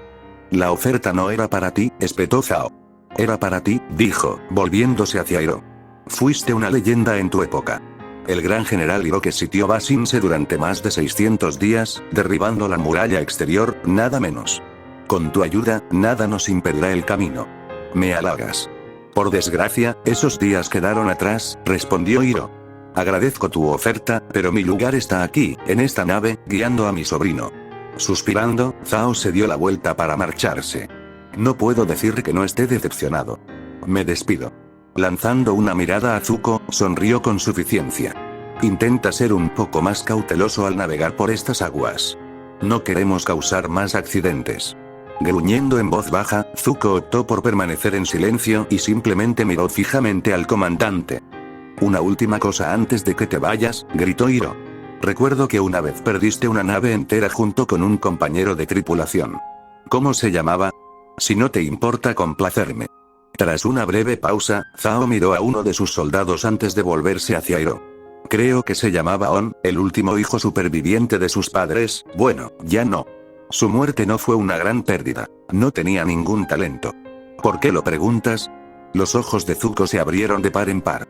La oferta no era para ti, espetó Zhao. Era para ti, dijo, volviéndose hacia Hiro. Fuiste una leyenda en tu época. El gran general Hiro que sitió Ba Sing Se durante más de 600 días, derribando la muralla exterior, nada menos. Con tu ayuda, nada nos impedirá el camino. Me halagas. Por desgracia, esos días quedaron atrás, respondió Hiro. Agradezco tu oferta, pero mi lugar está aquí, en esta nave, guiando a mi sobrino. Suspirando, Zhao se dio la vuelta para marcharse. No puedo decir que no esté decepcionado. Me despido. Lanzando una mirada a Zuko, sonrió con suficiencia. Intenta ser un poco más cauteloso al navegar por estas aguas. No queremos causar más accidentes. Gruñendo en voz baja, Zuko optó por permanecer en silencio y simplemente miró fijamente al comandante. Una última cosa antes de que te vayas, gritó Hiro. Recuerdo que una vez perdiste una nave entera junto con un compañero de tripulación. ¿Cómo se llamaba? Si no te importa complacerme. Tras una breve pausa, Zhao miró a uno de sus soldados antes de volverse hacia Hiro. Creo que se llamaba On, el último hijo superviviente de sus padres, bueno, ya no. Su muerte no fue una gran pérdida. No tenía ningún talento. ¿Por qué lo preguntas? Los ojos de Zuko se abrieron de par en par.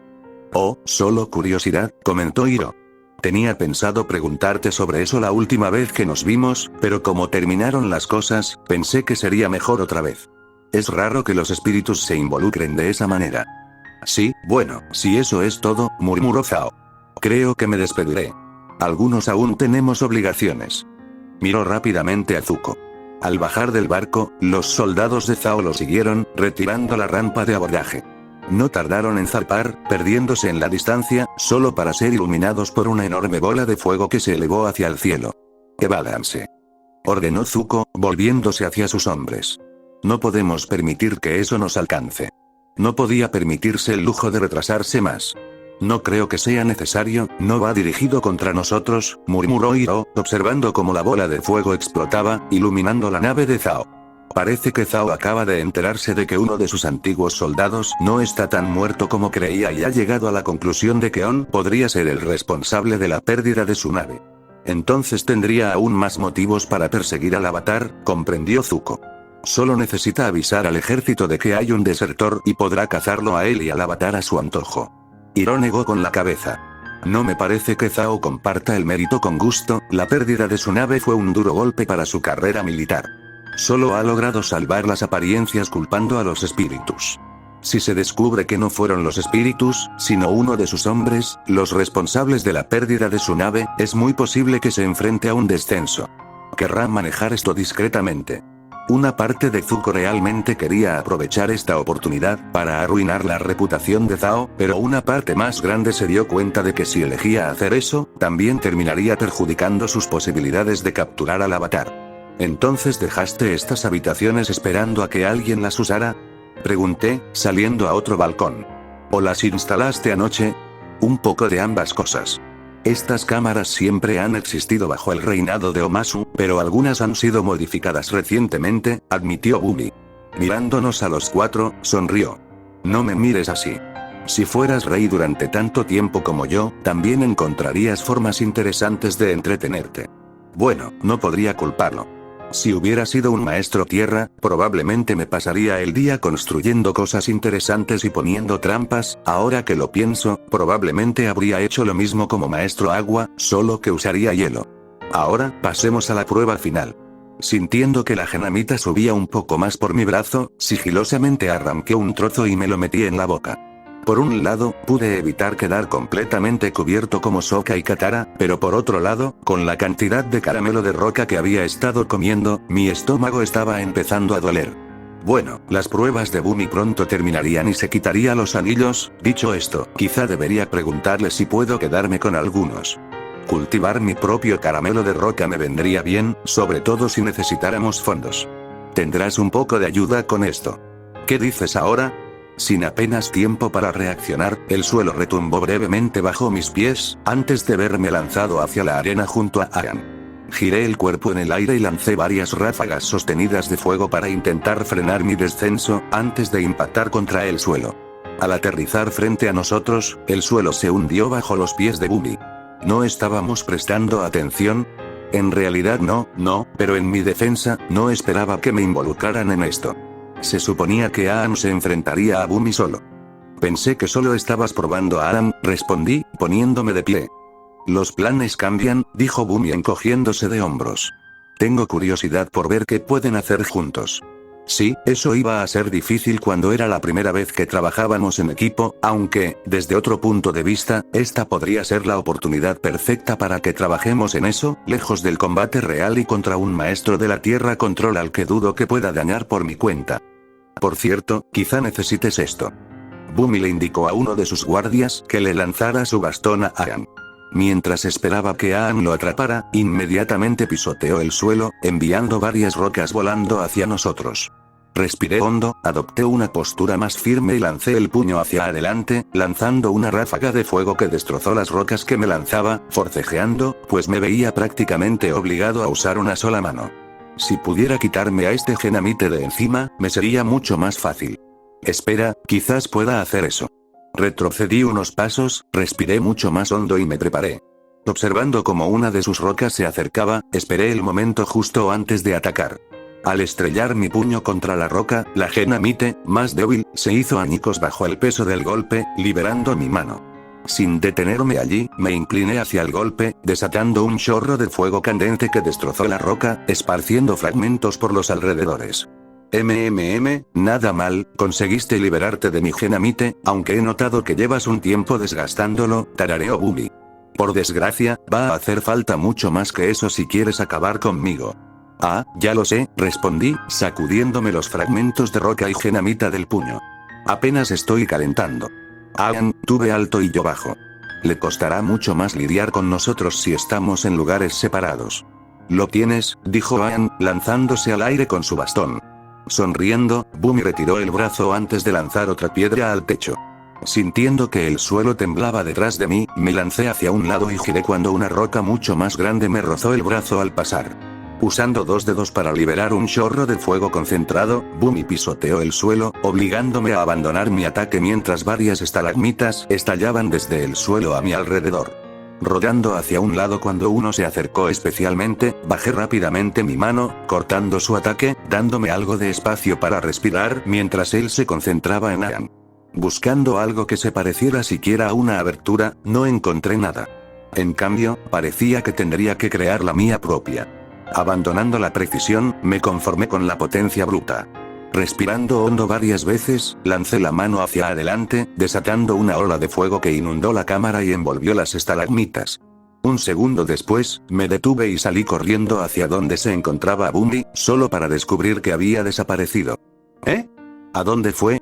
Oh, solo curiosidad, comentó Hiro. Tenía pensado preguntarte sobre eso la última vez que nos vimos, pero como terminaron las cosas, pensé que sería mejor otra vez. Es raro que los espíritus se involucren de esa manera. Sí, bueno, si eso es todo, murmuró Zhao. Creo que me despediré. Algunos aún tenemos obligaciones. Miró rápidamente a Zuko. Al bajar del barco, los soldados de Zhao lo siguieron, retirando la rampa de abordaje. No tardaron en zarpar, perdiéndose en la distancia, solo para ser iluminados por una enorme bola de fuego que se elevó hacia el cielo. «Evádanse», ordenó Zuko, volviéndose hacia sus hombres. No podemos permitir que eso nos alcance. No podía permitirse el lujo de retrasarse más. No creo que sea necesario, no va dirigido contra nosotros, murmuró Hiro, observando cómo la bola de fuego explotaba, iluminando la nave de Zhao. Parece que Zhao acaba de enterarse de que uno de sus antiguos soldados no está tan muerto como creía y ha llegado a la conclusión de que On podría ser el responsable de la pérdida de su nave. Entonces tendría aún más motivos para perseguir al Avatar, comprendió Zuko. Solo necesita avisar al ejército de que hay un desertor y podrá cazarlo a él y al Avatar a su antojo. Hiro negó con la cabeza. No me parece que Zhao comparta el mérito con gusto, la pérdida de su nave fue un duro golpe para su carrera militar. Solo ha logrado salvar las apariencias culpando a los espíritus. Si se descubre que no fueron los espíritus, sino uno de sus hombres, los responsables de la pérdida de su nave, es muy posible que se enfrente a un descenso. Querrá manejar esto discretamente. Una parte de Zuko realmente quería aprovechar esta oportunidad para arruinar la reputación de Zhao, pero una parte más grande se dio cuenta de que si elegía hacer eso, también terminaría perjudicando sus posibilidades de capturar al Avatar. ¿Entonces dejaste estas habitaciones esperando a que alguien las usara?, pregunté, saliendo a otro balcón. ¿O las instalaste anoche? Un poco de ambas cosas. Estas cámaras siempre han existido bajo el reinado de Omasu, pero algunas han sido modificadas recientemente, admitió Bumi. Mirándonos a los cuatro, sonrió. No me mires así. Si fueras rey durante tanto tiempo como yo, también encontrarías formas interesantes de entretenerte. Bueno, no podría culparlo. Si hubiera sido un maestro tierra, probablemente me pasaría el día construyendo cosas interesantes y poniendo trampas. Ahora que lo pienso, probablemente habría hecho lo mismo como maestro agua, solo que usaría hielo. Ahora, pasemos a la prueba final. Sintiendo que la genamita subía un poco más por mi brazo, sigilosamente arranqué un trozo y me lo metí en la boca. Por un lado, pude evitar quedar completamente cubierto como Sokka y Katara, pero por otro lado, con la cantidad de caramelo de roca que había estado comiendo, mi estómago estaba empezando a doler. Bueno, las pruebas de Bumi pronto terminarían y se quitaría los anillos. Dicho esto, quizá debería preguntarle si puedo quedarme con algunos. Cultivar mi propio caramelo de roca me vendría bien, sobre todo si necesitáramos fondos. Tendrás un poco de ayuda con esto. ¿Qué dices ahora? Sin apenas tiempo para reaccionar, el suelo retumbó brevemente bajo mis pies, antes de verme lanzado hacia la arena junto a Aang. Giré el cuerpo en el aire y lancé varias ráfagas sostenidas de fuego para intentar frenar mi descenso, antes de impactar contra el suelo. Al aterrizar frente a nosotros, el suelo se hundió bajo los pies de Bumi. ¿No estábamos prestando atención? En realidad no, pero en mi defensa, no esperaba que me involucraran en esto. Se suponía que Aang se enfrentaría a Bumi solo. Pensé que solo estabas probando a Aang, respondí, poniéndome de pie. Los planes cambian, dijo Bumi encogiéndose de hombros. Tengo curiosidad por ver qué pueden hacer juntos. Sí, eso iba a ser difícil cuando era la primera vez que trabajábamos en equipo, aunque, desde otro punto de vista, esta podría ser la oportunidad perfecta para que trabajemos en eso, lejos del combate real y contra un maestro de la Tierra Control al que dudo que pueda dañar por mi cuenta. Por cierto, quizá necesites esto. Bumi le indicó a uno de sus guardias que le lanzara su bastón a Aang. Mientras esperaba que Aang lo atrapara, inmediatamente pisoteó el suelo, enviando varias rocas volando hacia nosotros. Respiré hondo, adopté una postura más firme y lancé el puño hacia adelante, lanzando una ráfaga de fuego que destrozó las rocas que me lanzaba, forcejeando, pues me veía prácticamente obligado a usar una sola mano. Si pudiera quitarme a este genamite de encima, me sería mucho más fácil. Espera, quizás pueda hacer eso. Retrocedí unos pasos, respiré mucho más hondo y me preparé. Observando cómo una de sus rocas se acercaba, esperé el momento justo antes de atacar. Al estrellar mi puño contra la roca, la genamite, más débil, se hizo añicos bajo el peso del golpe, liberando mi mano. Sin detenerme allí, me incliné hacia el golpe, desatando un chorro de fuego candente que destrozó la roca, esparciendo fragmentos por los alrededores. Nada mal, conseguiste liberarte de mi genamite, aunque he notado que llevas un tiempo desgastándolo, tarareó Bumi. Por desgracia, va a hacer falta mucho más que eso si quieres acabar conmigo. Ah, ya lo sé, respondí, sacudiéndome los fragmentos de roca y genamita del puño. Apenas estoy calentando. Aang, tú ve alto y yo bajo. Le costará mucho más lidiar con nosotros si estamos en lugares separados. Lo tienes, dijo Aang, lanzándose al aire con su bastón. Sonriendo, Bumi retiró el brazo antes de lanzar otra piedra al techo. Sintiendo que el suelo temblaba detrás de mí, me lancé hacia un lado y giré cuando una roca mucho más grande me rozó el brazo al pasar. Usando dos dedos para liberar un chorro de fuego concentrado, Bumi pisoteó el suelo, obligándome a abandonar mi ataque mientras varias estalagmitas estallaban desde el suelo a mi alrededor. Rodando hacia un lado cuando uno se acercó especialmente, bajé rápidamente mi mano, cortando su ataque, dándome algo de espacio para respirar mientras él se concentraba en Aang. Buscando algo que se pareciera siquiera a una abertura, no encontré nada. En cambio, parecía que tendría que crear la mía propia. Abandonando la precisión, me conformé con la potencia bruta. Respirando hondo varias veces, lancé la mano hacia adelante, desatando una ola de fuego que inundó la cámara y envolvió las estalagmitas. Un segundo después, me detuve y salí corriendo hacia donde se encontraba Bumi, solo para descubrir que había desaparecido. ¿Eh? ¿A dónde fue?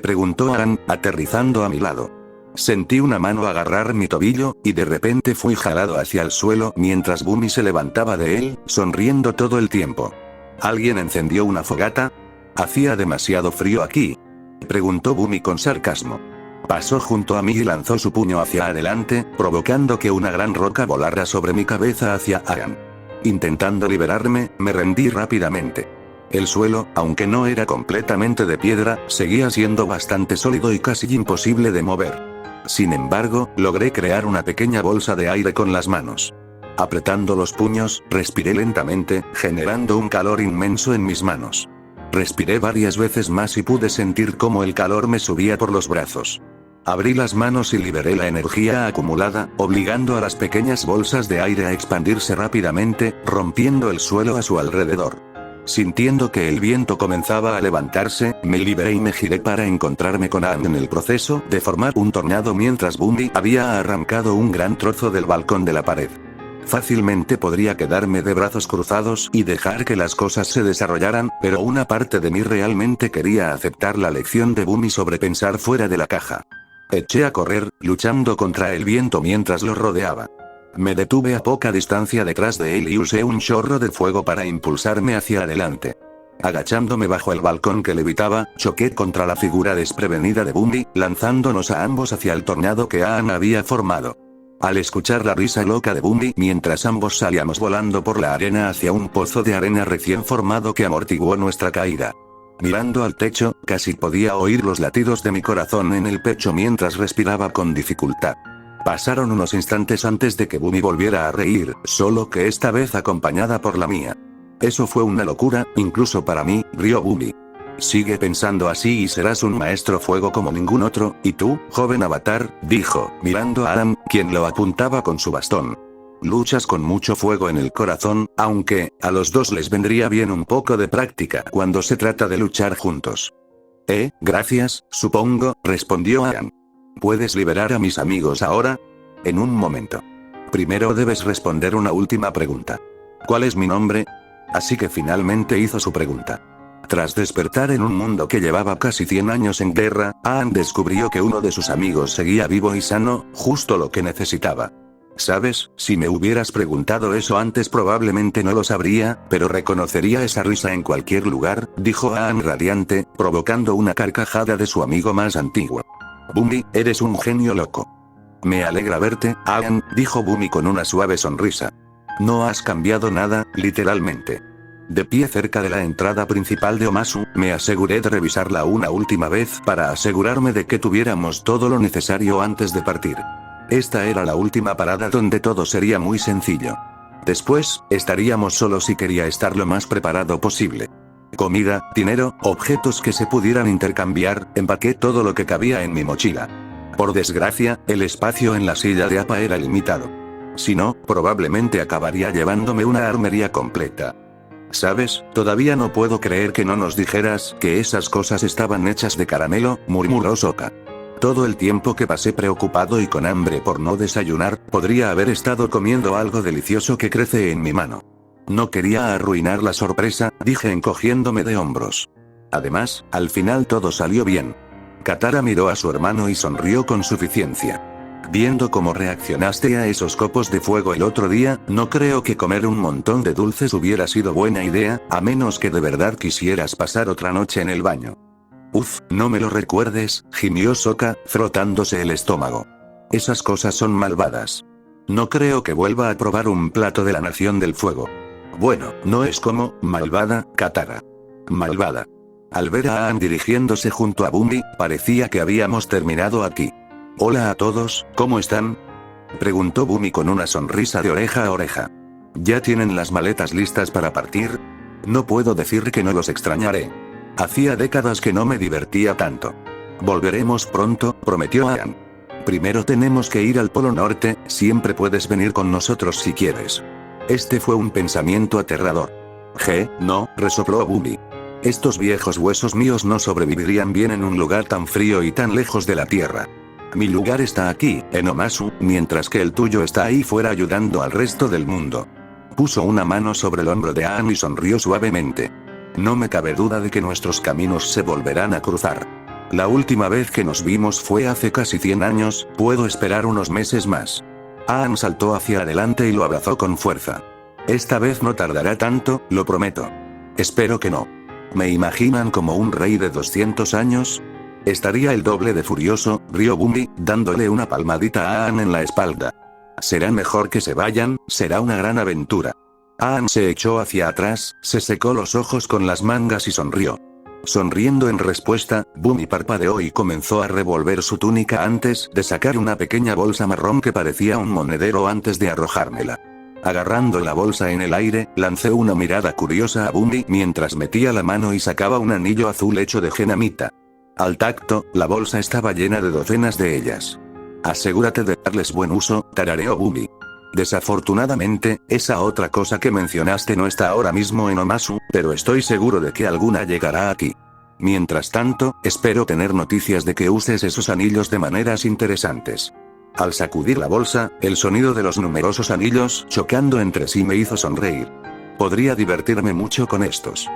Preguntó Aang, aterrizando a mi lado. Sentí una mano agarrar mi tobillo, y de repente fui jalado hacia el suelo mientras Bumi se levantaba de él, sonriendo todo el tiempo. ¿Alguien encendió una fogata? ¿Hacía demasiado frío aquí?, preguntó Bumi con sarcasmo. Pasó junto a mí y lanzó su puño hacia adelante, provocando que una gran roca volara sobre mi cabeza hacia Aang. Intentando liberarme, me rendí rápidamente. El suelo, aunque no era completamente de piedra, seguía siendo bastante sólido y casi imposible de mover. Sin embargo, logré crear una pequeña bolsa de aire con las manos. Apretando los puños, respiré lentamente, generando un calor inmenso en mis manos. Respiré varias veces más y pude sentir cómo el calor me subía por los brazos. Abrí las manos y liberé la energía acumulada, obligando a las pequeñas bolsas de aire a expandirse rápidamente, rompiendo el suelo a su alrededor. Sintiendo que el viento comenzaba a levantarse, me liberé y me giré para encontrarme con Ann en el proceso de formar un tornado mientras Bunny había arrancado un gran trozo del balcón de la pared. Fácilmente podría quedarme de brazos cruzados y dejar que las cosas se desarrollaran, pero una parte de mí realmente quería aceptar la lección de Bunny sobre pensar fuera de la caja. Eché a correr, luchando contra el viento mientras lo rodeaba. Me detuve a poca distancia detrás de él y usé un chorro de fuego para impulsarme hacia adelante. Agachándome bajo el balcón que levitaba, choqué contra la figura desprevenida de Bunny, lanzándonos a ambos hacia el tornado que Ann había formado. Al escuchar la risa loca de Bunny mientras ambos salíamos volando por la arena hacia un pozo de arena recién formado que amortiguó nuestra caída. Mirando al techo, casi podía oír los latidos de mi corazón en el pecho mientras respiraba con dificultad. Pasaron unos instantes antes de que Bunny volviera a reír, solo que esta vez acompañada por la mía. Eso fue una locura, incluso para mí, rió Bunny. Sigue pensando así y serás un maestro fuego como ningún otro, y tú, joven avatar, dijo, mirando a Adam, quien lo apuntaba con su bastón. Luchas con mucho fuego en el corazón, aunque, a los dos les vendría bien un poco de práctica cuando se trata de luchar juntos. Gracias, supongo, respondió Adam. ¿Puedes liberar a mis amigos ahora? En un momento. Primero debes responder una última pregunta. ¿Cuál es mi nombre? Así que finalmente hizo su pregunta. Tras despertar en un mundo que llevaba casi 100 años en guerra, Ann descubrió que uno de sus amigos seguía vivo y sano, justo lo que necesitaba. ¿Sabes? Si me hubieras preguntado eso antes probablemente no lo sabría, pero reconocería esa risa en cualquier lugar, dijo Ann radiante, provocando una carcajada de su amigo más antiguo. Bunny, eres un genio loco. Me alegra verte, Ann, dijo Bunny con una suave sonrisa. No has cambiado nada, literalmente. De pie cerca de la entrada principal de Omasu, me aseguré de revisarla una última vez para asegurarme de que tuviéramos todo lo necesario antes de partir. Esta era la última parada donde todo sería muy sencillo. Después, estaríamos solos y quería estar lo más preparado posible. Comida, dinero, objetos que se pudieran intercambiar, empaqué todo lo que cabía en mi mochila. Por desgracia, el espacio en la silla de APA era limitado. Si no, probablemente acabaría llevándome una armería completa. ¿Sabes? Todavía no puedo creer que no nos dijeras que esas cosas estaban hechas de caramelo, murmuró Sokka. Todo el tiempo que pasé preocupado y con hambre por no desayunar, podría haber estado comiendo algo delicioso que crece en mi mano. No quería arruinar la sorpresa, dije encogiéndome de hombros. Además, al final todo salió bien. Katara miró a su hermano y sonrió con suficiencia. Viendo cómo reaccionaste a esos copos de fuego el otro día, no creo que comer un montón de dulces hubiera sido buena idea, a menos que de verdad quisieras pasar otra noche en el baño. No me lo recuerdes, gimió Sokka, frotándose el estómago. Esas cosas son malvadas. No creo que vuelva a probar un plato de la Nación del Fuego. Bueno, no es como, malvada, Katara. Malvada. Al ver a Ann dirigiéndose junto a Bunny, parecía que habíamos terminado aquí. Hola a todos, ¿cómo están? Preguntó Bunny con una sonrisa de oreja a oreja. ¿Ya tienen las maletas listas para partir? No puedo decir que no los extrañaré. Hacía décadas que no me divertía tanto. Volveremos pronto, prometió Ann. Primero tenemos que ir al Polo Norte, siempre puedes venir con nosotros si quieres. Este fue un pensamiento aterrador. No, resopló Bunny. Estos viejos huesos míos no sobrevivirían bien en un lugar tan frío y tan lejos de la tierra. Mi lugar está aquí, en Omasu, mientras que el tuyo está ahí fuera ayudando al resto del mundo. Puso una mano sobre el hombro de Ann y sonrió suavemente. No me cabe duda de que nuestros caminos se volverán a cruzar. La última vez que nos vimos fue hace casi 100 años, puedo esperar unos meses más. Ann saltó hacia adelante y lo abrazó con fuerza. Esta vez no tardará tanto, lo prometo. Espero que no. ¿Me imaginan como un rey de 200 años? Estaría el doble de furioso, rió Bunny, dándole una palmadita a Ann en la espalda. Será mejor que se vayan, será una gran aventura. Ann se echó hacia atrás, se secó los ojos con las mangas y sonrió. Sonriendo en respuesta, Bunny parpadeó y comenzó a revolver su túnica antes de sacar una pequeña bolsa marrón que parecía un monedero antes de arrojármela. Agarrando la bolsa en el aire, lancé una mirada curiosa a Bundy mientras metía la mano y sacaba un anillo azul hecho de genamita. Al tacto, la bolsa estaba llena de docenas de ellas. Asegúrate de darles buen uso, tarareó Bundy. Desafortunadamente, esa otra cosa que mencionaste no está ahora mismo en Omasu, pero estoy seguro de que alguna llegará aquí. Mientras tanto, espero tener noticias de que uses esos anillos de maneras interesantes. Al sacudir la bolsa, el sonido de los numerosos anillos chocando entre sí me hizo sonreír. Podría divertirme mucho con estos.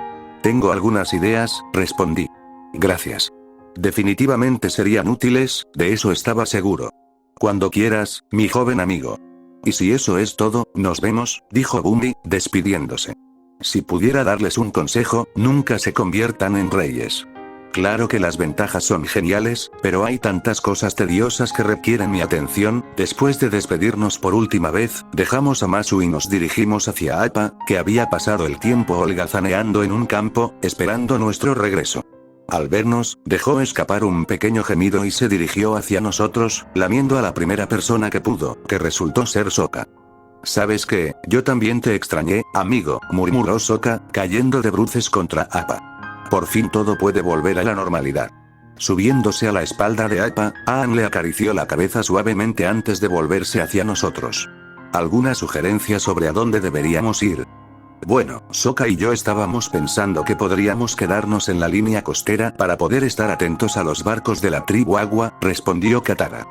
Tengo algunas ideas, respondí. Gracias. Definitivamente serían útiles, de eso estaba seguro. Cuando quieras, mi joven amigo. Y si eso es todo, nos vemos, dijo Bundy, despidiéndose. Si pudiera darles un consejo, nunca se conviertan en reyes. Claro que las ventajas son geniales, pero hay tantas cosas tediosas que requieren mi atención. Después de despedirnos por última vez, dejamos a Masu y nos dirigimos hacia Appa, que había pasado el tiempo holgazaneando en un campo, esperando nuestro regreso. Al vernos, dejó escapar un pequeño gemido y se dirigió hacia nosotros, lamiendo a la primera persona que pudo, que resultó ser Sokka. ¿Sabes qué? Yo también te extrañé, amigo, murmuró Sokka, cayendo de bruces contra Appa. Por fin todo puede volver a la normalidad. Subiéndose a la espalda de Appa, Aang le acarició la cabeza suavemente antes de volverse hacia nosotros. ¿Alguna sugerencia sobre a dónde deberíamos ir? Bueno, Sokka y yo estábamos pensando que podríamos quedarnos en la línea costera para poder estar atentos a los barcos de la tribu Agua, respondió Katara.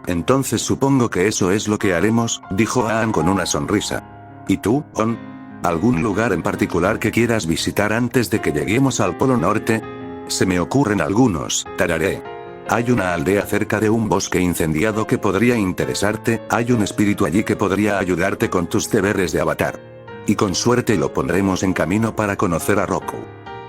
Entonces supongo que eso es lo que haremos, dijo Aang con una sonrisa. ¿Y tú, On? ¿Algún lugar en particular que quieras visitar antes de que lleguemos al Polo Norte? Se me ocurren algunos, tarareé. Hay una aldea cerca de un bosque incendiado que podría interesarte, hay un espíritu allí que podría ayudarte con tus deberes de avatar. Y con suerte lo pondremos en camino para conocer a Roku.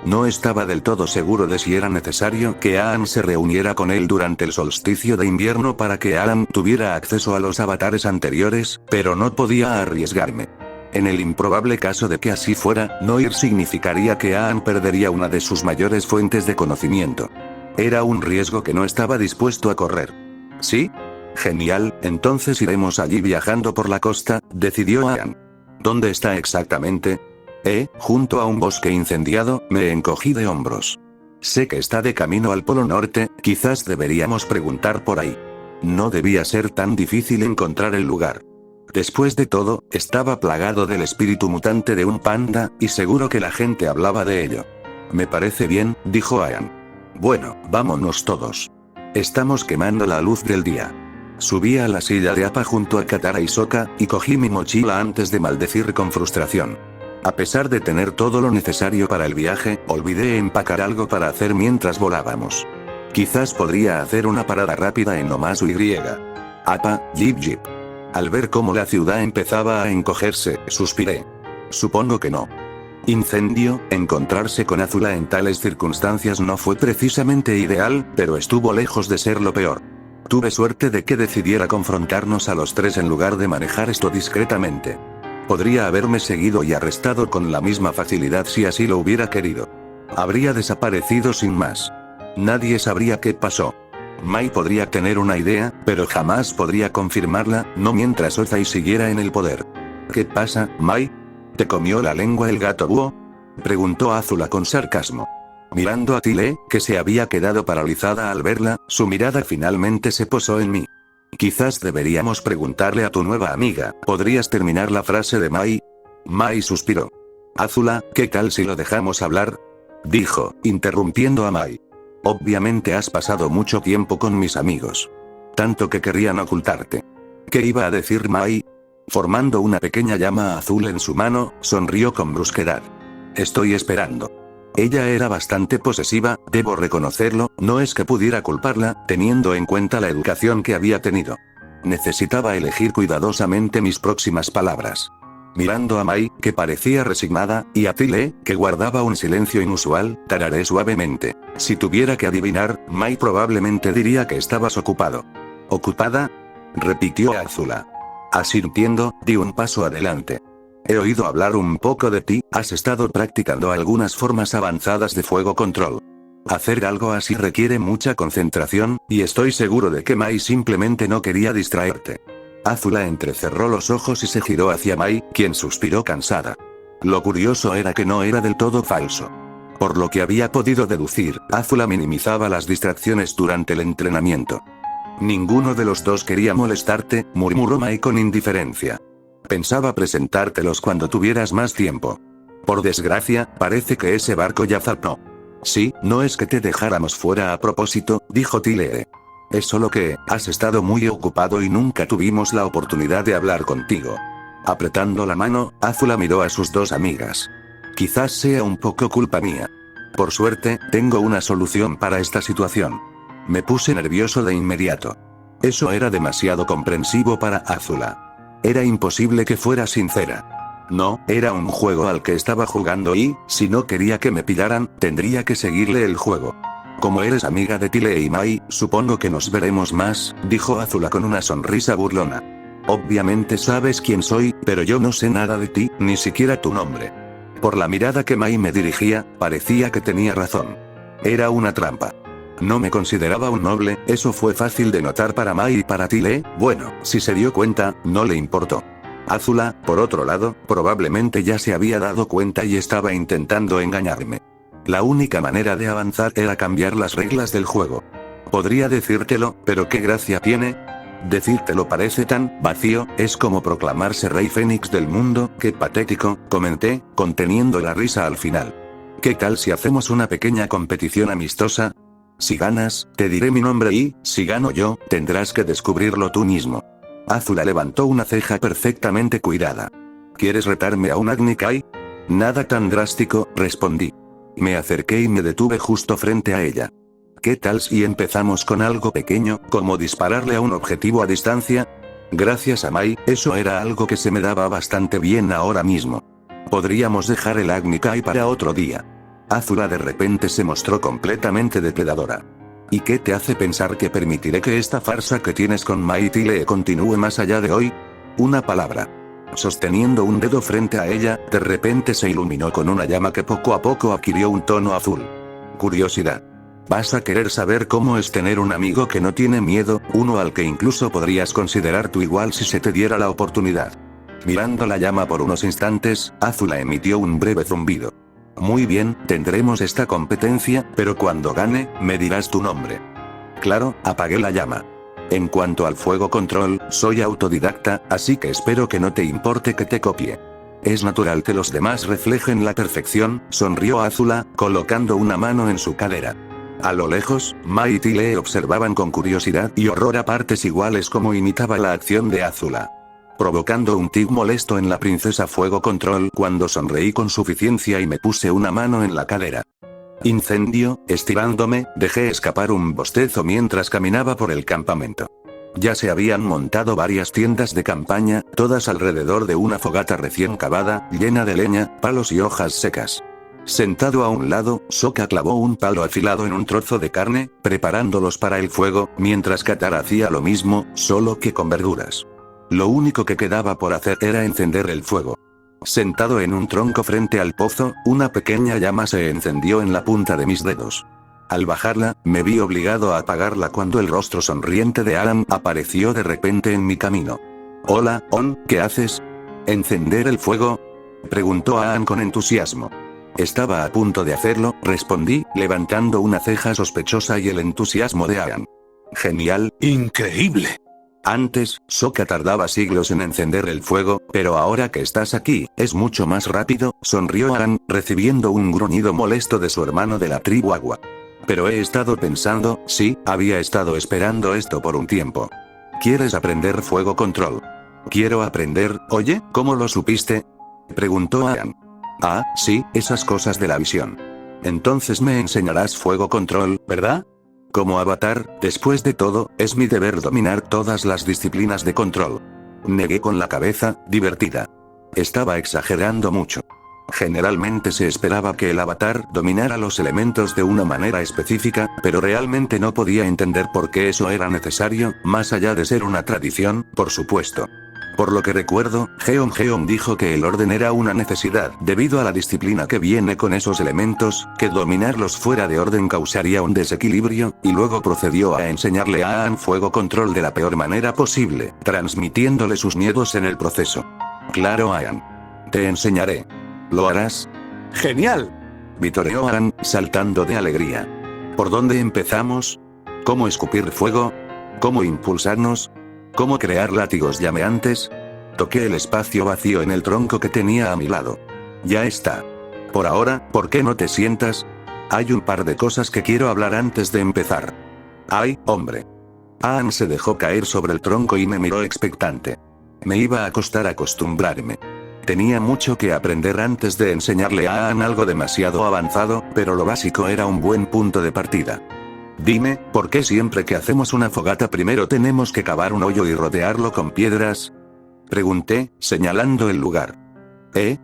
No estaba del todo seguro de si era necesario que Aang se reuniera con él durante el solsticio de invierno para que Aang tuviera acceso a los avatares anteriores, pero no podía arriesgarme. En el improbable caso de que así fuera, no ir significaría que Aang perdería una de sus mayores fuentes de conocimiento. Era un riesgo que no estaba dispuesto a correr. ¿Sí? Genial, entonces iremos allí viajando por la costa, decidió Aang. ¿Dónde está exactamente? Junto a un bosque incendiado, me encogí de hombros. Sé que está de camino al Polo Norte, quizás deberíamos preguntar por ahí. No debía ser tan difícil encontrar el lugar. Después de todo, estaba plagado del espíritu mutante de un panda, y seguro que la gente hablaba de ello. Me parece bien, dijo Aang. Bueno, vámonos todos. Estamos quemando la luz del día. Subí a la silla de Appa junto a Katara y Sokka, y cogí mi mochila antes de maldecir con frustración. A pesar de tener todo lo necesario para el viaje, olvidé empacar algo para hacer mientras volábamos. Quizás podría hacer una parada rápida en Omasu Y. Appa, Jip Jip. Al ver cómo la ciudad empezaba a encogerse, suspiré. Supongo que no. Incendio, encontrarse con Azula en tales circunstancias no fue precisamente ideal, pero estuvo lejos de ser lo peor. Tuve suerte de que decidiera confrontarnos a los tres en lugar de manejar esto discretamente. Podría haberme seguido y arrestado con la misma facilidad si así lo hubiera querido. Habría desaparecido sin más. Nadie sabría qué pasó. Mai podría tener una idea, pero jamás podría confirmarla, no mientras Ozai siguiera en el poder. ¿Qué pasa, Mai? ¿Te comió la lengua el gato búho? Preguntó Azula con sarcasmo. Mirando a Tile, que se había quedado paralizada al verla, su mirada finalmente se posó en mí. Quizás deberíamos preguntarle a tu nueva amiga, ¿podrías terminar la frase de Mai? Mai suspiró. Azula, ¿qué tal si lo dejamos hablar? Dijo, interrumpiendo a Mai. Obviamente has pasado mucho tiempo con mis amigos. Tanto que querrían ocultarte. ¿Qué iba a decir Mai? Formando una pequeña llama azul en su mano, sonrió con brusquedad. Estoy esperando. Ella era bastante posesiva, debo reconocerlo, no es que pudiera culparla, teniendo en cuenta la educación que había tenido. Necesitaba elegir cuidadosamente mis próximas palabras. Mirando a Mai, que parecía resignada, y a Tile, que guardaba un silencio inusual, tararé suavemente. Si tuviera que adivinar, Mai probablemente diría que estabas ocupado. ¿Ocupada? Repitió Azula. Asintiendo, di un paso adelante. He oído hablar un poco de ti, has estado practicando algunas formas avanzadas de fuego control. Hacer algo así requiere mucha concentración, y estoy seguro de que Mai simplemente no quería distraerte. Azula entrecerró los ojos y se giró hacia Mai, quien suspiró cansada. Lo curioso era que no era del todo falso. Por lo que había podido deducir, Azula minimizaba las distracciones durante el entrenamiento. Ninguno de los dos quería molestarte, murmuró Mai con indiferencia. Pensaba presentártelos cuando tuvieras más tiempo. Por desgracia, parece que ese barco ya zarpó. Sí, no es que te dejáramos fuera a propósito, dijo Tilee. Es solo que, has estado muy ocupado y nunca tuvimos la oportunidad de hablar contigo. Apretando la mano, Azula miró a sus dos amigas. Quizás sea un poco culpa mía. Por suerte, tengo una solución para esta situación. Me puse nervioso de inmediato. Eso era demasiado comprensivo para Azula. Era imposible que fuera sincera. No, era un juego al que estaba jugando y, si no quería que me pillaran, tendría que seguirle el juego. Como eres amiga de Tilee y Mai, supongo que nos veremos más, dijo Azula con una sonrisa burlona. Obviamente sabes quién soy, pero yo no sé nada de ti, ni siquiera tu nombre. Por la mirada que Mai me dirigía, parecía que tenía razón. Era una trampa. No me consideraba un noble, eso fue fácil de notar para Mai y para Tilee, bueno, si se dio cuenta, no le importó. Azula, por otro lado, probablemente ya se había dado cuenta y estaba intentando engañarme. La única manera de avanzar era cambiar las reglas del juego. Podría decírtelo, pero ¿qué gracia tiene? Decírtelo parece tan vacío, es como proclamarse rey fénix del mundo, qué patético, comenté, conteniendo la risa al final. ¿Qué tal si hacemos una pequeña competición amistosa? Si ganas, te diré mi nombre y, si gano yo, tendrás que descubrirlo tú mismo. Azula levantó una ceja perfectamente cuidada. ¿Quieres retarme a un Agni Kai? Nada tan drástico, respondí. Me acerqué y me detuve justo frente a ella. ¿Qué tal si empezamos con algo pequeño, como dispararle a un objetivo a distancia? Gracias a Mai, eso era algo que se me daba bastante bien ahora mismo. Podríamos dejar el Agni Kai para otro día. Azula de repente se mostró completamente depredadora. ¿Y qué te hace pensar que permitiré que esta farsa que tienes con Mai y Tilee continúe más allá de hoy? Una palabra. Sosteniendo un dedo frente a ella, de repente se iluminó con una llama que poco a poco adquirió un tono azul. Curiosidad. Vas a querer saber cómo es tener un amigo que no tiene miedo, uno al que incluso podrías considerar tu igual si se te diera la oportunidad. Mirando la llama por unos instantes, Azula emitió un breve zumbido. Muy bien, tendremos esta competencia, pero cuando gane, me dirás tu nombre. Claro, apagué la llama. En cuanto al fuego control, soy autodidacta, así que espero que no te importe que te copie. Es natural que los demás reflejen la perfección, sonrió Azula, colocando una mano en su cadera. A lo lejos, Mai y Tilee observaban con curiosidad y horror a partes iguales cómo imitaba la acción de Azula. Provocando un tic molesto en la princesa Fuego Control cuando sonreí con suficiencia y me puse una mano en la cadera. Incendio, estirándome, dejé escapar un bostezo mientras caminaba por el campamento. Ya se habían montado varias tiendas de campaña, todas alrededor de una fogata recién cavada, llena de leña, palos y hojas secas. Sentado a un lado, Sokka clavó un palo afilado en un trozo de carne, preparándolos para el fuego, mientras Katara hacía lo mismo, solo que con verduras. Lo único que quedaba por hacer era encender el fuego. Sentado en un tronco frente al pozo, una pequeña llama se encendió en la punta de mis dedos. Al bajarla, me vi obligado a apagarla cuando el rostro sonriente de Aang apareció de repente en mi camino. Hola, On, ¿qué haces? ¿Encender el fuego? Preguntó Aang con entusiasmo. Estaba a punto de hacerlo, respondí, levantando una ceja sospechosa y el entusiasmo de Aang. Genial, increíble. Antes, Sokka tardaba siglos en encender el fuego, pero ahora que estás aquí, es mucho más rápido, sonrió Aang, recibiendo un gruñido molesto de su hermano de la tribu Agua. Pero he estado pensando, sí, había estado esperando esto por un tiempo. ¿Quieres aprender fuego control? Quiero aprender, oye, ¿cómo lo supiste? Preguntó Aang. Ah, sí, esas cosas de la visión. Entonces me enseñarás fuego control, ¿verdad? Como avatar, después de todo, es mi deber dominar todas las disciplinas de control. Negué con la cabeza, divertida. Estaba exagerando mucho. Generalmente se esperaba que el avatar dominara los elementos de una manera específica, pero realmente no podía entender por qué eso era necesario, más allá de ser una tradición, por supuesto. Por lo que recuerdo, Jeon dijo que el orden era una necesidad debido a la disciplina que viene con esos elementos, que dominarlos fuera de orden causaría un desequilibrio, y luego procedió a enseñarle a Aang fuego control de la peor manera posible, transmitiéndole sus miedos en el proceso. Claro, Aang. Te enseñaré. ¿Lo harás? ¡Genial! Vitoreó Aang, saltando de alegría. ¿Por dónde empezamos? ¿Cómo escupir fuego? ¿Cómo impulsarnos? ¿Cómo crear látigos llameantes? Toqué el espacio vacío en el tronco que tenía a mi lado. Ya está. Por ahora, ¿por qué no te sientas? Hay un par de cosas que quiero hablar antes de empezar. ¡Ay, hombre! Aang se dejó caer sobre el tronco y me miró expectante. Me iba a costar acostumbrarme. Tenía mucho que aprender antes de enseñarle a Aang algo demasiado avanzado, pero lo básico era un buen punto de partida. Dime, ¿por qué siempre que hacemos una fogata primero tenemos que cavar un hoyo y rodearlo con piedras? Pregunté, señalando el lugar.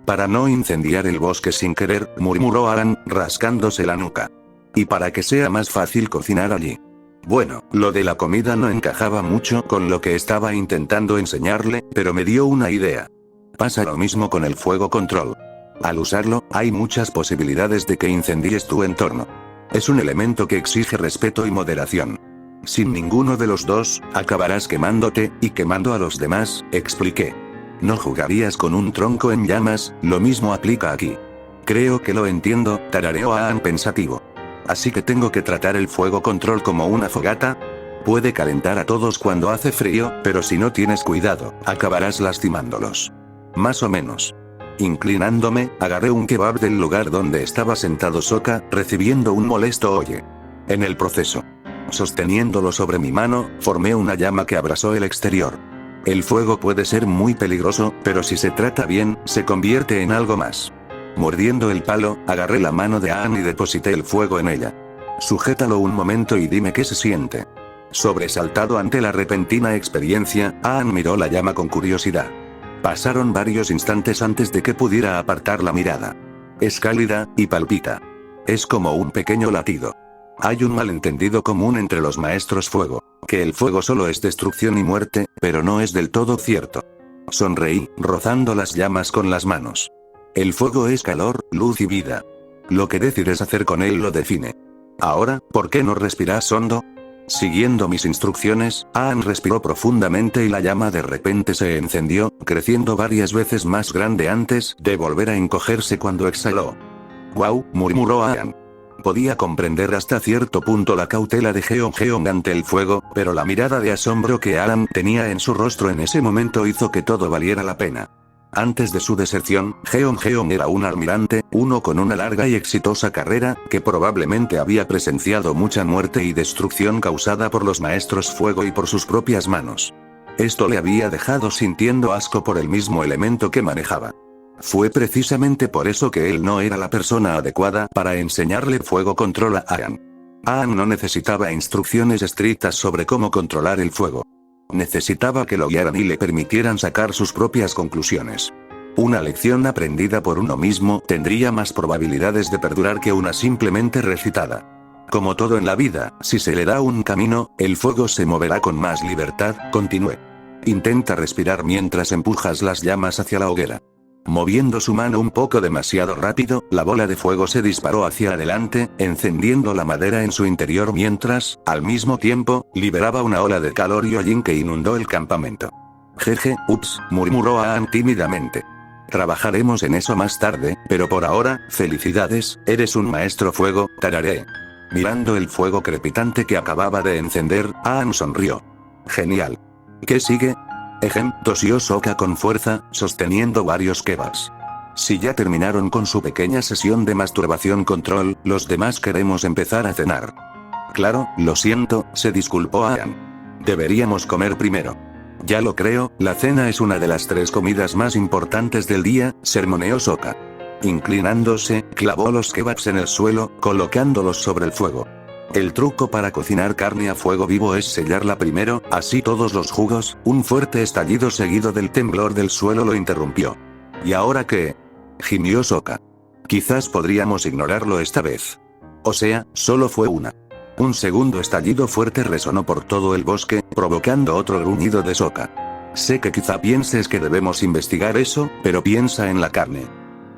Para no incendiar el bosque sin querer, murmuró Aang, rascándose la nuca. Y para que sea más fácil cocinar allí. Bueno, lo de la comida no encajaba mucho con lo que estaba intentando enseñarle, pero me dio una idea. Pasa lo mismo con el fuego control. Al usarlo, hay muchas posibilidades de que incendies tu entorno. Es un elemento que exige respeto y moderación. Sin ninguno de los dos, acabarás quemándote, y quemando a los demás, expliqué. No jugarías con un tronco en llamas, lo mismo aplica aquí. Creo que lo entiendo, tarareó Aang pensativo. Así que tengo que tratar el fuego control como una fogata. Puede calentar a todos cuando hace frío, pero si no tienes cuidado, acabarás lastimándolos. Más o menos. Inclinándome, agarré un kebab del lugar donde estaba sentado Sokka, recibiendo un molesto oye. En el proceso. Sosteniéndolo sobre mi mano, formé una llama que abrasó el exterior. El fuego puede ser muy peligroso, pero si se trata bien, se convierte en algo más. Mordiendo el palo, agarré la mano de Aang y deposité el fuego en ella. Sujétalo un momento y dime qué se siente. Sobresaltado ante la repentina experiencia, Aang miró la llama con curiosidad. Pasaron varios instantes antes de que pudiera apartar la mirada. Es cálida, y palpita. Es como un pequeño latido. Hay un malentendido común entre los maestros fuego, que el fuego solo es destrucción y muerte, pero no es del todo cierto. Sonreí, rozando las llamas con las manos. El fuego es calor, luz y vida. Lo que decides hacer con él lo define. Ahora, ¿por qué no respiras hondo? Siguiendo mis instrucciones, Aang respiró profundamente y la llama de repente se encendió, creciendo varias veces más grande antes de volver a encogerse cuando exhaló. «Guau», murmuró Aang. Podía comprender hasta cierto punto la cautela de Jeon ante el fuego, pero la mirada de asombro que Aang tenía en su rostro en ese momento hizo que todo valiera la pena. Antes de su deserción, Jeon era un almirante, uno con una larga y exitosa carrera, que probablemente había presenciado mucha muerte y destrucción causada por los maestros fuego y por sus propias manos. Esto le había dejado sintiendo asco por el mismo elemento que manejaba. Fue precisamente por eso que él no era la persona adecuada para enseñarle fuego control a Aang. Aang no necesitaba instrucciones estrictas sobre cómo controlar el fuego. Necesitaba que lo guiaran y le permitieran sacar sus propias conclusiones. Una lección aprendida por uno mismo tendría más probabilidades de perdurar que una simplemente recitada. Como todo en la vida, si se le da un camino, el fuego se moverá con más libertad, continué. Intenta respirar mientras empujas las llamas hacia la hoguera. Moviendo su mano un poco demasiado rápido, la bola de fuego se disparó hacia adelante, encendiendo la madera en su interior mientras, al mismo tiempo, liberaba una ola de calor y hollín que inundó el campamento. Jeje, ups, murmuró Aang tímidamente. Trabajaremos en eso más tarde, pero por ahora, felicidades, eres un maestro fuego, tarareé. Mirando el fuego crepitante que acababa de encender, Aang sonrió. Genial. ¿Qué sigue? Tosió Sokka con fuerza, sosteniendo varios kebabs. Si ya terminaron con su pequeña sesión de masturbación control, los demás queremos empezar a cenar. Claro, lo siento, se disculpó Aang. Deberíamos comer primero. Ya lo creo, la cena es una de las 3 comidas más importantes del día, sermoneó Sokka. Inclinándose, clavó los kebabs en el suelo, colocándolos sobre el fuego. El truco para cocinar carne a fuego vivo es sellarla primero, así todos los jugos. Un fuerte estallido seguido del temblor del suelo lo interrumpió. ¿Y ahora qué? Gimió Sokka. Quizás podríamos ignorarlo esta vez. O sea, solo fue una. Un segundo estallido fuerte resonó por todo el bosque, provocando otro gruñido de Sokka. Sé que quizá pienses que debemos investigar eso, pero piensa en la carne.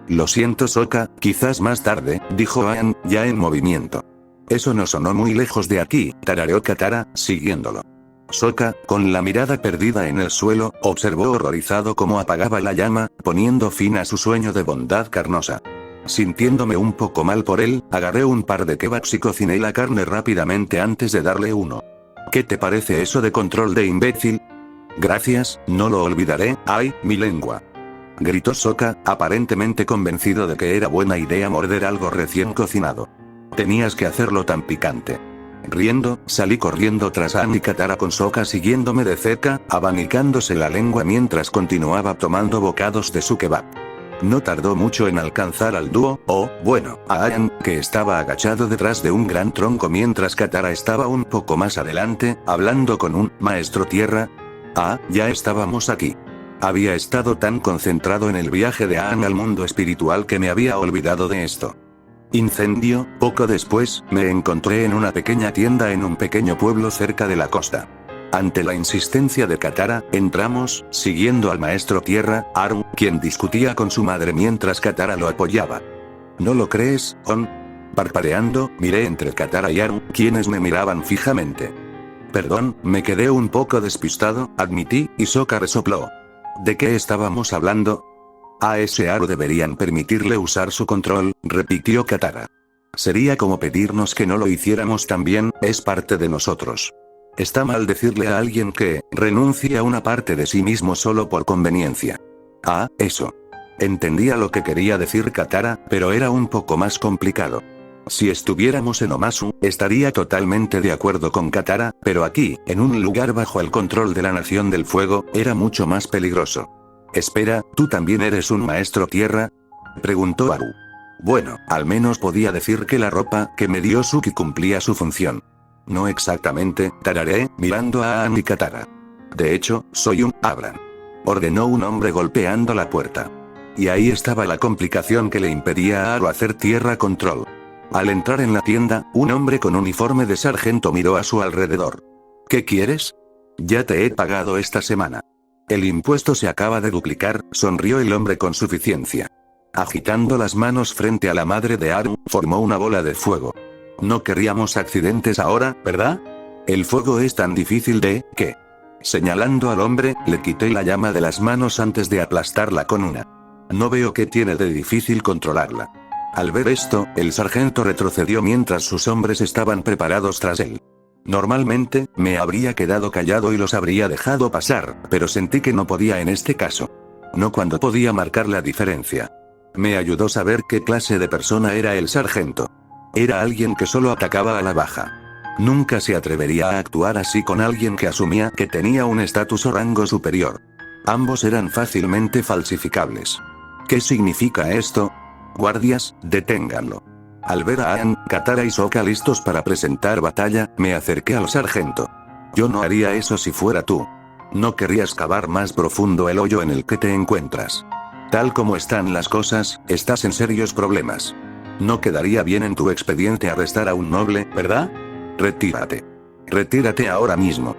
Lo siento Sokka, quizás más tarde, dijo Aang, ya en movimiento. Eso no sonó muy lejos de aquí, tarareó Katara, siguiéndolo. Sokka, con la mirada perdida en el suelo, observó horrorizado cómo apagaba la llama, poniendo fin a su sueño de bondad carnosa. Sintiéndome un poco mal por él, agarré un par de kebabs y cociné la carne rápidamente antes de darle uno. ¿Qué te parece eso de control de imbécil? Gracias, no lo olvidaré, ¡ay, mi lengua! Gritó Sokka, aparentemente convencido de que era buena idea morder algo recién cocinado. Tenías que hacerlo tan picante. Riendo, salí corriendo tras Aang y Katara con Sokka siguiéndome de cerca, abanicándose la lengua mientras continuaba tomando bocados de su kebab. No tardó mucho en alcanzar al dúo, bueno, a Aang, que estaba agachado detrás de un gran tronco mientras Katara estaba un poco más adelante, hablando con un maestro tierra. Ah, ya estábamos aquí. Había estado tan concentrado en el viaje de Aang al mundo espiritual que me había olvidado de esto. Incendio, poco después, me encontré en una pequeña tienda en un pequeño pueblo cerca de la costa. Ante la insistencia de Katara, entramos, siguiendo al maestro tierra, Aru, quien discutía con su madre mientras Katara lo apoyaba. ¿No lo crees, On? Parpadeando, miré entre Katara y Aru, quienes me miraban fijamente. Perdón, me quedé un poco despistado, admití, y Sokka resopló. ¿De qué estábamos hablando? A ese Aru deberían permitirle usar su control, repitió Katara. Sería como pedirnos que no lo hiciéramos también, es parte de nosotros. Está mal decirle a alguien que renuncie a una parte de sí mismo solo por conveniencia. Ah, eso. Entendía lo que quería decir Katara, pero era un poco más complicado. Si estuviéramos en Omasu, estaría totalmente de acuerdo con Katara, pero aquí, en un lugar bajo el control de la Nación del Fuego, era mucho más peligroso. Espera, ¿tú también eres un maestro tierra? Preguntó Aru. Bueno, al menos podía decir que la ropa que me dio Suki cumplía su función. No exactamente, tarareé, mirando a Aang y Katara. De hecho, soy un Abran. Ordenó un hombre golpeando la puerta. Y ahí estaba la complicación que le impedía a Aru hacer tierra control. Al entrar en la tienda, un hombre con uniforme de sargento miró a su alrededor. ¿Qué quieres? Ya te he pagado esta semana. El impuesto se acaba de duplicar, sonrió el hombre con suficiencia. Agitando las manos frente a la madre de Aru, formó una bola de fuego. No querríamos accidentes ahora, ¿verdad? El fuego es tan difícil ¿qué? Señalando al hombre, le quité la llama de las manos antes de aplastarla con una. No veo qué tiene de difícil controlarla. Al ver esto, el sargento retrocedió mientras sus hombres estaban preparados tras él. Normalmente, me habría quedado callado y los habría dejado pasar, pero sentí que no podía en este caso. No cuando podía marcar la diferencia. Me ayudó saber qué clase de persona era el sargento. Era alguien que solo atacaba a la baja. Nunca se atrevería a actuar así con alguien que asumía que tenía un estatus o rango superior. Ambos eran fácilmente falsificables. ¿Qué significa esto? Guardias, deténganlo. Al ver a Aang, Katara y Sokka listos para presentar batalla, me acerqué al sargento. Yo no haría eso si fuera tú. No querrías cavar más profundo el hoyo en el que te encuentras. Tal como están las cosas, estás en serios problemas. No quedaría bien en tu expediente arrestar a un noble, ¿verdad? Retírate. Retírate ahora mismo.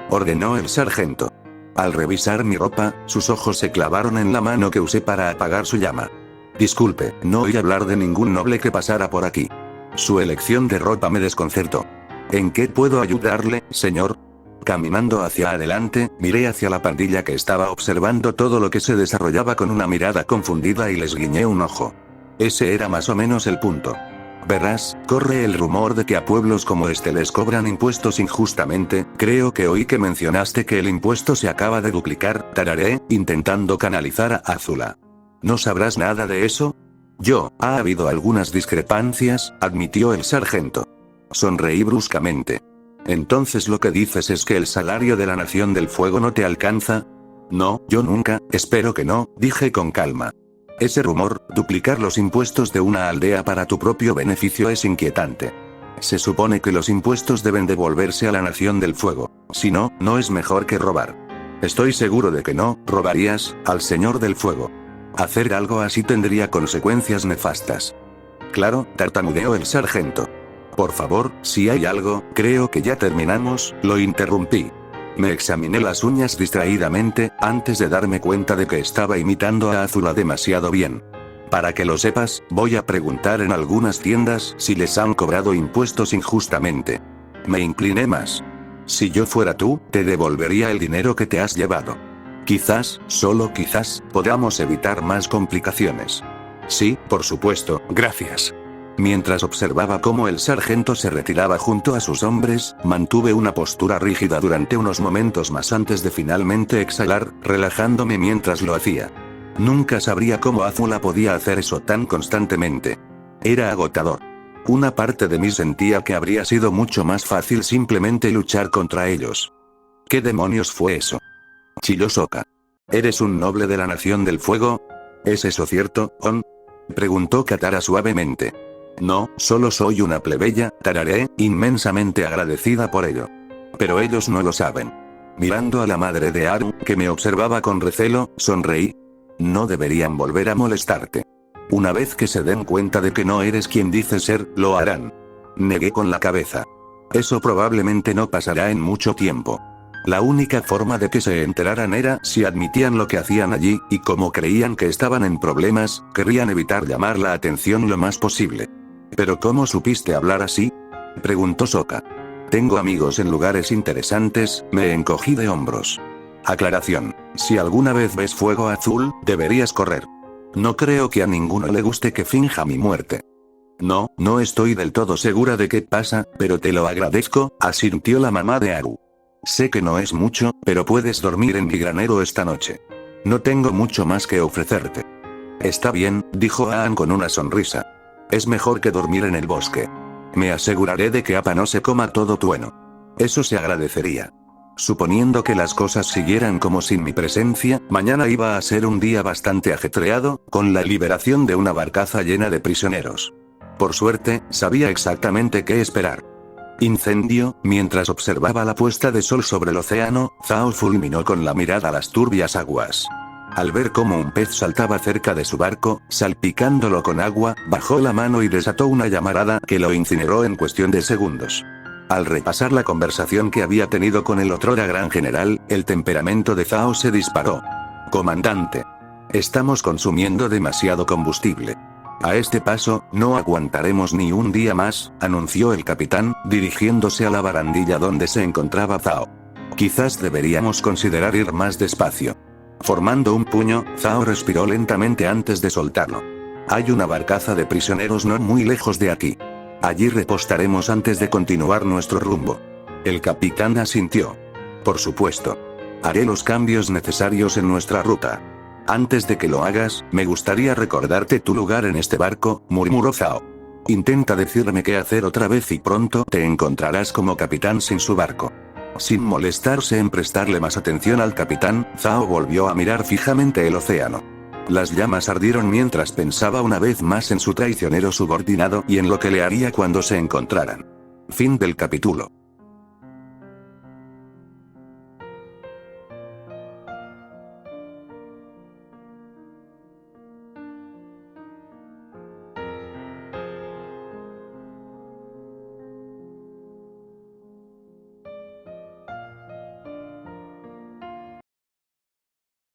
Ordenó el sargento. Al revisar mi ropa, sus ojos se clavaron en la mano que usé para apagar su llama. Disculpe, no oí hablar de ningún noble que pasara por aquí. Su elección de ropa me desconcertó. ¿En qué puedo ayudarle, señor? Caminando hacia adelante, miré hacia la pandilla que estaba observando todo lo que se desarrollaba con una mirada confundida y les guiñé un ojo. Ese era más o menos el punto. Verás, corre el rumor de que a pueblos como este les cobran impuestos injustamente, creo que oí que mencionaste que el impuesto se acaba de duplicar, tarareé, intentando canalizar a Azula. ¿No sabrás nada de eso? Ha habido algunas discrepancias, admitió el sargento. Sonreí bruscamente. ¿Entonces lo que dices es que el salario de la Nación del Fuego no te alcanza? No, yo nunca, espero que no, dije con calma. Ese rumor, duplicar los impuestos de una aldea para tu propio beneficio es inquietante. Se supone que los impuestos deben devolverse a la Nación del Fuego, si no, no es mejor que robar. Estoy seguro de que no, robarías, al Señor del Fuego. Hacer algo así tendría consecuencias nefastas. Claro, tartamudeó el sargento. Por favor, si hay algo, creo que ya terminamos, lo interrumpí. Me examiné las uñas distraídamente, antes de darme cuenta de que estaba imitando a Azula demasiado bien. Para que lo sepas, voy a preguntar en algunas tiendas si les han cobrado impuestos injustamente. Me incliné más. Si yo fuera tú, te devolvería el dinero que te has llevado. Quizás, solo quizás, podamos evitar más complicaciones. Sí, por supuesto, gracias. Mientras observaba cómo el sargento se retiraba junto a sus hombres, mantuve una postura rígida durante unos momentos más antes de finalmente exhalar, relajándome mientras lo hacía. Nunca sabría cómo Azula podía hacer eso tan constantemente. Era agotador. Una parte de mí sentía que habría sido mucho más fácil simplemente luchar contra ellos. ¿Qué demonios fue eso? Chilló Sokka. ¿Eres un noble de la Nación del Fuego? ¿Es eso cierto, On? Preguntó Katara suavemente. No, solo soy una plebeya, tararé, inmensamente agradecida por ello. Pero ellos no lo saben. Mirando a la madre de Aru, que me observaba con recelo, sonreí. No deberían volver a molestarte. Una vez que se den cuenta de que no eres quien dices ser, lo harán. Negué con la cabeza. Eso probablemente no pasará en mucho tiempo. La única forma de que se enteraran era si admitían lo que hacían allí, y como creían que estaban en problemas, querrían evitar llamar la atención lo más posible. ¿Pero cómo supiste hablar así? Preguntó Sokka. Tengo amigos en lugares interesantes, me encogí de hombros. Aclaración. Si alguna vez ves fuego azul, deberías correr. No creo que a ninguno le guste que finja mi muerte. No, no estoy del todo segura de qué pasa, pero te lo agradezco, asintió la mamá de Aru. Sé que no es mucho, pero puedes dormir en mi granero esta noche. No tengo mucho más que ofrecerte. Está bien, dijo Aang con una sonrisa. Es mejor que dormir en el bosque. Me aseguraré de que Appa no se coma todo tu heno. Eso se agradecería. Suponiendo que las cosas siguieran como sin mi presencia, mañana iba a ser un día bastante ajetreado, con la liberación de una barcaza llena de prisioneros. Por suerte, sabía exactamente qué esperar. Incendio. Mientras observaba la puesta de sol sobre el océano, Zhao fulminó con la mirada las turbias aguas. Al ver cómo un pez saltaba cerca de su barco, salpicándolo con agua, bajó la mano y desató una llamarada que lo incineró en cuestión de segundos. Al repasar la conversación que había tenido con el otrora gran general, el temperamento de Zhao se disparó. Comandante. Estamos consumiendo demasiado combustible. A este paso, no aguantaremos ni un día más, anunció el capitán, dirigiéndose a la barandilla donde se encontraba Zhao. Quizás deberíamos considerar ir más despacio. Formando un puño, Zhao respiró lentamente antes de soltarlo. Hay una barcaza de prisioneros no muy lejos de aquí. Allí repostaremos antes de continuar nuestro rumbo. El capitán asintió. Por supuesto. Haré los cambios necesarios en nuestra ruta. Antes de que lo hagas, me gustaría recordarte tu lugar en este barco, murmuró Zhao. Intenta decirme qué hacer otra vez y pronto te encontrarás como capitán sin su barco. Sin molestarse en prestarle más atención al capitán, Zhao volvió a mirar fijamente el océano. Las llamas ardieron mientras pensaba una vez más en su traicionero subordinado y en lo que le haría cuando se encontraran. Fin del capítulo.